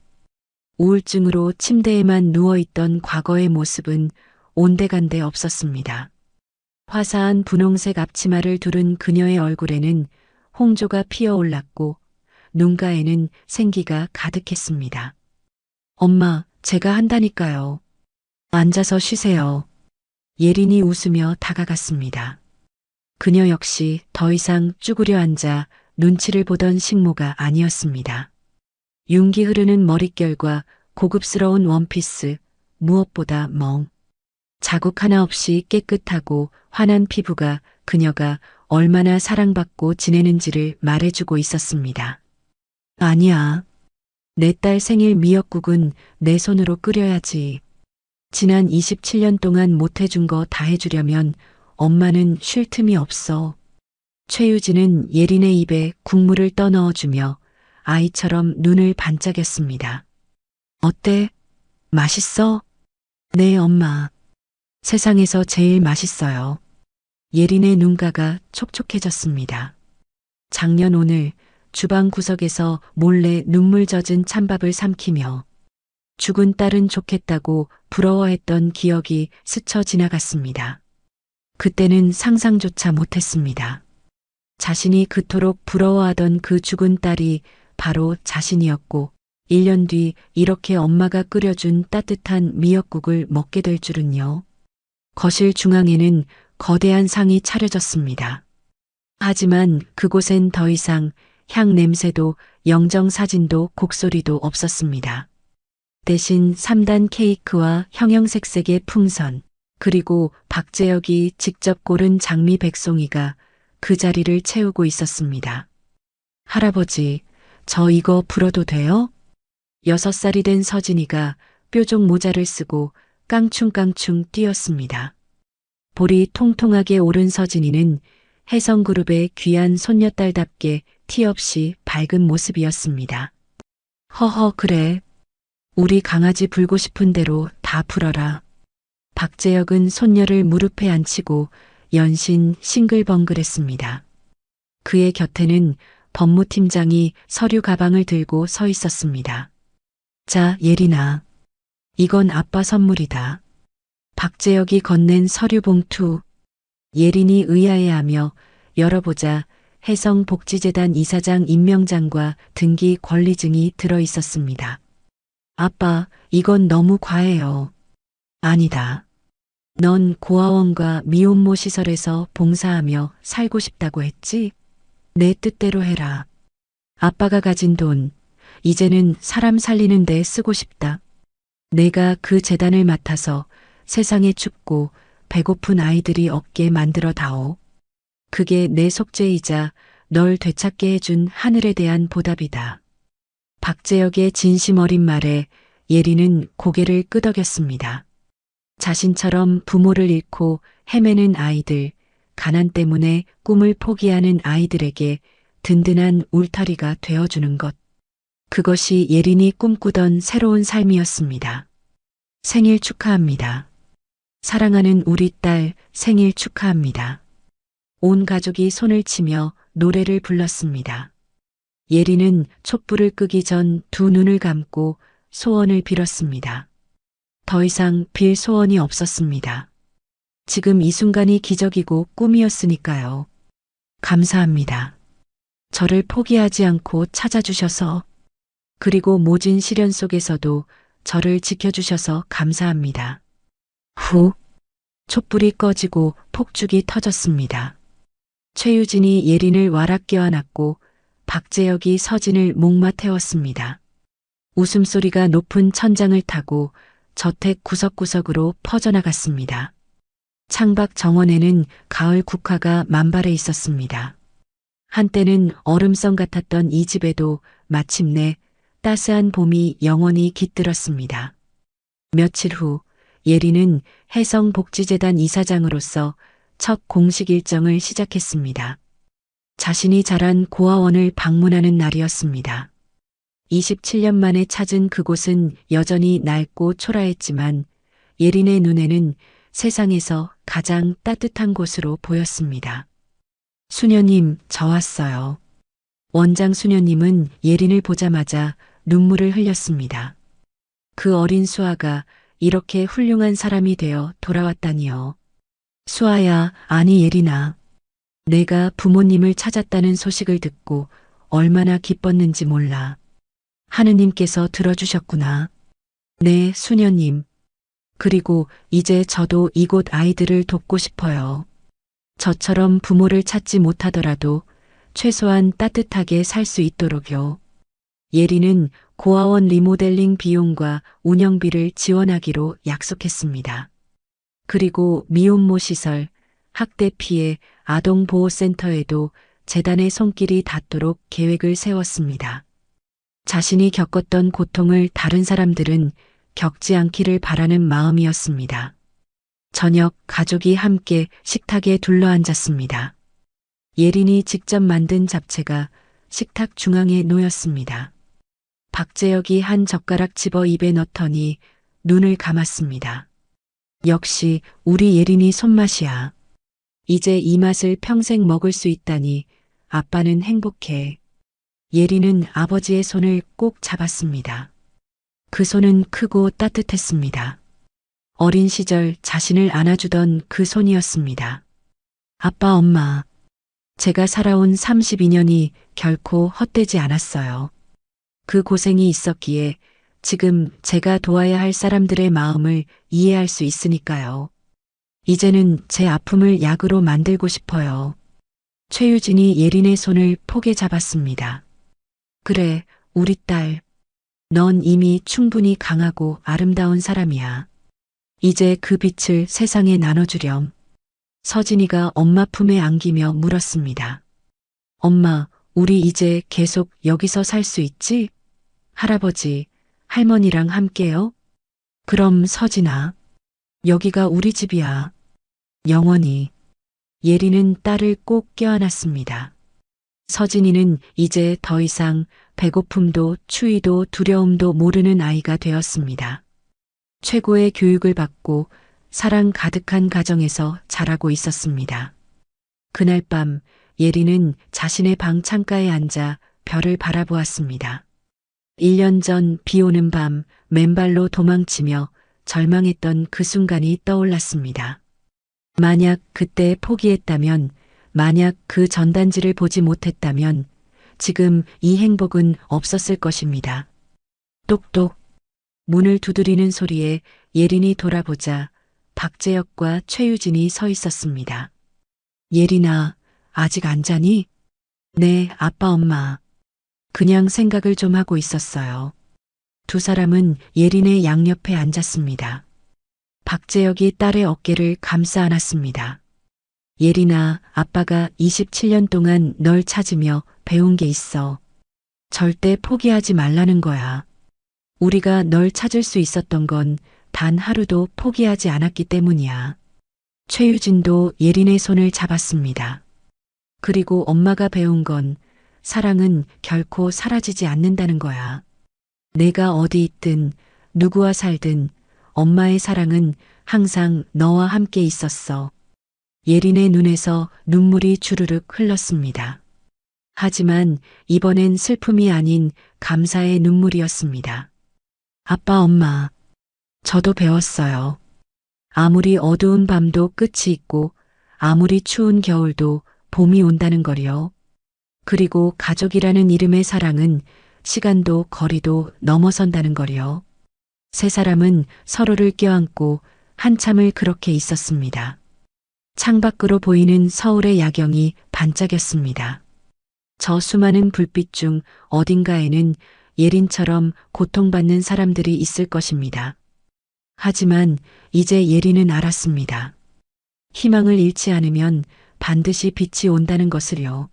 Speaker 2: 우울증으로 침대에만 누워있던 과거의 모습은 온데간데 없었습니다. 화사한 분홍색 앞치마를 두른 그녀의 얼굴에는 홍조가 피어올랐고 눈가에는 생기가 가득했습니다. 엄마, 제가 한다니까요. 앉아서 쉬세요. 예린이 웃으며 다가갔습니다. 그녀 역시 더 이상 쭈그려 앉아 눈치를 보던 식모가 아니었습니다. 윤기 흐르는 머릿결과 고급스러운 원피스, 무엇보다 자국 하나 없이 깨끗하고 환한 피부가 그녀가 얼마나 사랑받고 지내는지를 말해주고 있었습니다. 아니야. 내 딸 생일 미역국은 내 손으로 끓여야지. 지난 27년 동안 못해준 거 다 해주려면 엄마는 쉴 틈이 없어. 최유진은 예린의 입에 국물을 떠넣어주며 아이처럼 눈을 반짝였습니다. 어때? 맛있어? 네, 엄마. 세상에서 제일 맛있어요. 예린의 눈가가 촉촉해졌습니다. 작년 오늘 주방 구석에서 몰래 눈물 젖은 찬밥을 삼키며 죽은 딸은 좋겠다고 부러워했던 기억이 스쳐 지나갔습니다. 그때는 상상조차 못했습니다. 자신이 그토록 부러워하던 그 죽은 딸이 바로 자신이었고 1년 뒤 이렇게 엄마가 끓여준 따뜻한 미역국을 먹게 될 줄은요. 거실 중앙에는 거대한 상이 차려졌습니다. 하지만 그곳엔 더 이상 향 냄새도 영정 사진도 곡소리도 없었습니다. 대신 3단 케이크와 형형색색의 풍선, 그리고 박재혁이 직접 고른 장미 백송이가 그 자리를 채우고 있었습니다. 할아버지, 저 이거 불어도 돼요? 6살이 된 서진이가 뾰족 모자를 쓰고 깡충깡충 뛰었습니다. 볼이 통통하게 오른 서진이는 혜성그룹의 귀한 손녀딸답게 티 없이 밝은 모습이었습니다. 허허, 그래. 우리 강아지 불고 싶은 대로 다 불어라. 박재혁은 손녀를 무릎에 앉히고 연신 싱글벙글했습니다. 그의 곁에는 법무팀장이 서류 가방을 들고 서 있었습니다. 자, 예린아. 이건 아빠 선물이다. 박재혁이 건넨 서류 봉투. 예린이 의아해하며 열어보자 혜성복지재단 이사장 임명장과 등기 권리증이 들어 있었습니다. 아빠, 이건 너무 과해요. 아니다. 넌 고아원과 미혼모 시설에서 봉사하며 살고 싶다고 했지? 내 뜻대로 해라. 아빠가 가진 돈, 이제는 사람 살리는 데 쓰고 싶다. 내가 그 재단을 맡아서 세상에 춥고 배고픈 아이들이 없게 만들어 다오. 그게 내 속죄이자 널 되찾게 해준 하늘에 대한 보답이다. 박재혁의 진심 어린 말에 예리는 고개를 끄덕였습니다. 자신처럼 부모를 잃고 헤매는 아이들, 가난 때문에 꿈을 포기하는 아이들에게 든든한 울타리가 되어주는 것. 그것이 예린이 꿈꾸던 새로운 삶이었습니다. 생일 축하합니다. 사랑하는 우리 딸 생일 축하합니다. 온 가족이 손을 치며 노래를 불렀습니다. 예린은 촛불을 끄기 전 두 눈을 감고 소원을 빌었습니다. 더 이상 빌 소원이 없었습니다. 지금 이 순간이 기적이고 꿈이었으니까요. 감사합니다. 저를 포기하지 않고 찾아주셔서, 그리고 모진 시련 속에서도 저를 지켜주셔서 감사합니다. 후, 촛불이 꺼지고 폭죽이 터졌습니다. 최유진이 예린을 와락 껴안았고 박재혁이 서진을 목마 태웠습니다. 웃음소리가 높은 천장을 타고 저택 구석구석으로 퍼져나갔습니다. 창밖 정원에는 가을 국화가 만발해 있었습니다. 한때는 얼음성 같았던 이 집에도 마침내 따스한 봄이 영원히 깃들었습니다. 며칠 후 예린은 혜성복지재단 이사장으로서 첫 공식 일정을 시작했습니다. 자신이 자란 고아원을 방문하는 날이었습니다. 27년 만에 찾은 그곳은 여전히 낡고 초라했지만 예린의 눈에는 세상에서 가장 따뜻한 곳으로 보였습니다. 수녀님, 저 왔어요. 원장 수녀님은 예린을 보자마자 눈물을 흘렸습니다. 그 어린 수아가 이렇게 훌륭한 사람이 되어 돌아왔다니요. 수아야, 아니 예린아. 내가 부모님을 찾았다는 소식을 듣고 얼마나 기뻤는지 몰라. 하느님께서 들어주셨구나. 네, 수녀님. 그리고 이제 저도 이곳 아이들을 돕고 싶어요. 저처럼 부모를 찾지 못하더라도 최소한 따뜻하게 살 수 있도록요. 예린은 고아원 리모델링 비용과 운영비를 지원하기로 약속했습니다. 그리고 미혼모 시설, 학대 피해 아동보호센터에도 재단의 손길이 닿도록 계획을 세웠습니다. 자신이 겪었던 고통을 다른 사람들은 겪지 않기를 바라는 마음이었습니다. 저녁 가족이 함께 식탁에 둘러앉았습니다. 예린이 직접 만든 잡채가 식탁 중앙에 놓였습니다. 박재혁이 한 젓가락 집어 입에 넣더니 눈을 감았습니다. 역시 우리 예린이 손맛이야. 이제 이 맛을 평생 먹을 수 있다니 아빠는 행복해. 예린은 아버지의 손을 꼭 잡았습니다. 그 손은 크고 따뜻했습니다. 어린 시절 자신을 안아주던 그 손이었습니다. 아빠, 엄마. 제가 살아온 32년이 결코 헛되지 않았어요. 그 고생이 있었기에 지금 제가 도와야 할 사람들의 마음을 이해할 수 있으니까요. 이제는 제 아픔을 약으로 만들고 싶어요. 최유진이 예린의 손을 포개 잡았습니다. 그래, 우리 딸. 넌 이미 충분히 강하고 아름다운 사람이야. 이제 그 빛을 세상에 나눠주렴. 서진이가 엄마 품에 안기며 물었습니다. 엄마, 우리 이제 계속 여기서 살 수 있지? 할아버지, 할머니랑 함께요? 그럼 서진아, 여기가 우리 집이야. 영원히. 예리는 딸을 꼭 껴안았습니다. 서진이는 이제 더 이상 배고픔도 추위도 두려움도 모르는 아이가 되었습니다. 최고의 교육을 받고 사랑 가득한 가정에서 자라고 있었습니다. 그날 밤 예리는 자신의 방 창가에 앉아 별을 바라보았습니다. 1년 전 비 오는 밤 맨발로 도망치며 절망했던 그 순간이 떠올랐습니다. 만약 그때 포기했다면, 만약 그 전단지를 보지 못했다면 지금 이 행복은 없었을 것입니다. 똑똑. 문을 두드리는 소리에 예린이 돌아보자 박재혁과 최유진이 서 있었습니다. 예린아, 아직 안 자니? 네, 아빠 엄마. 그냥 생각을 좀 하고 있었어요. 두 사람은 예린의 양옆에 앉았습니다. 박재혁이 딸의 어깨를 감싸 안았습니다. 예린아, 아빠가 27년 동안 널 찾으며 배운 게 있어. 절대 포기하지 말라는 거야. 우리가 널 찾을 수 있었던 건 단 하루도 포기하지 않았기 때문이야. 최유진도 예린의 손을 잡았습니다. 그리고 엄마가 배운 건 사랑은 결코 사라지지 않는다는 거야. 내가 어디 있든 누구와 살든 엄마의 사랑은 항상 너와 함께 있었어. 예린의 눈에서 눈물이 주르륵 흘렀습니다. 하지만 이번엔 슬픔이 아닌 감사의 눈물이었습니다. 아빠, 엄마, 저도 배웠어요. 아무리 어두운 밤도 끝이 있고 아무리 추운 겨울도 봄이 온다는 거요. 그리고 가족이라는 이름의 사랑은 시간도 거리도 넘어선다는 거요. 세 사람은 서로를 껴안고 한참을 그렇게 있었습니다. 창밖으로 보이는 서울의 야경이 반짝였습니다. 저 수많은 불빛 중 어딘가에는 예린처럼 고통받는 사람들이 있을 것입니다. 하지만 이제 예린은 알았습니다. 희망을 잃지 않으면 반드시 빛이 온다는 것을요.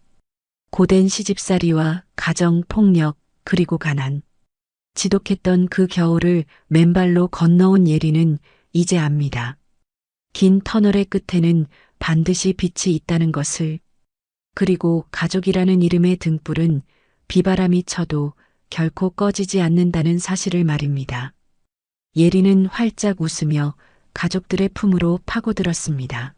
Speaker 2: 고된 시집살이와 가정 폭력 그리고 가난. 지독했던 그 겨울을 맨발로 건너온 예린은 이제 압니다. 긴 터널의 끝에는 반드시 빛이 있다는 것을. 그리고 가족이라는 이름의 등불은 비바람이 쳐도 결코 꺼지지 않는다는 사실을 말입니다. 예린은 활짝 웃으며 가족들의 품으로 파고들었습니다.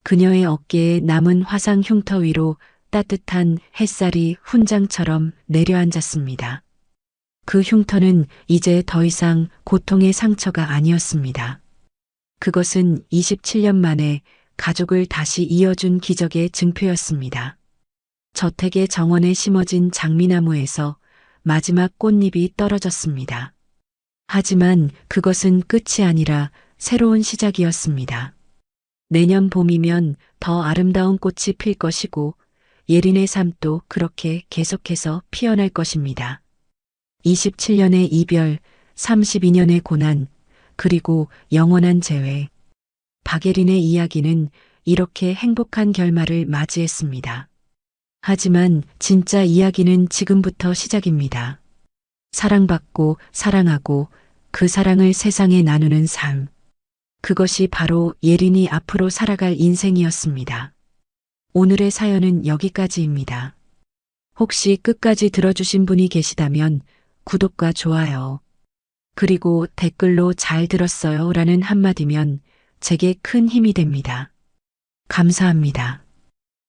Speaker 2: 그녀의 어깨에 남은 화상 흉터 위로 따뜻한 햇살이 훈장처럼 내려앉았습니다. 그 흉터는 이제 더 이상 고통의 상처가 아니었습니다. 그것은 27년 만에 가족을 다시 이어준 기적의 증표였습니다. 저택의 정원에 심어진 장미나무에서 마지막 꽃잎이 떨어졌습니다. 하지만 그것은 끝이 아니라 새로운 시작이었습니다. 내년 봄이면 더 아름다운 꽃이 필 것이고 예린의 삶도 그렇게 계속해서 피어날 것입니다. 27년의 이별, 32년의 고난, 그리고 영원한 재회. 박예린의 이야기는 이렇게 행복한 결말을 맞이했습니다. 하지만 진짜 이야기는 지금부터 시작입니다. 사랑받고 사랑하고 그 사랑을 세상에 나누는 삶. 그것이 바로 예린이 앞으로 살아갈 인생이었습니다. 오늘의 사연은 여기까지입니다. 혹시 끝까지 들어주신 분이 계시다면 구독과 좋아요, 그리고 댓글로 잘 들었어요 라는 한마디면 제게 큰 힘이 됩니다. 감사합니다.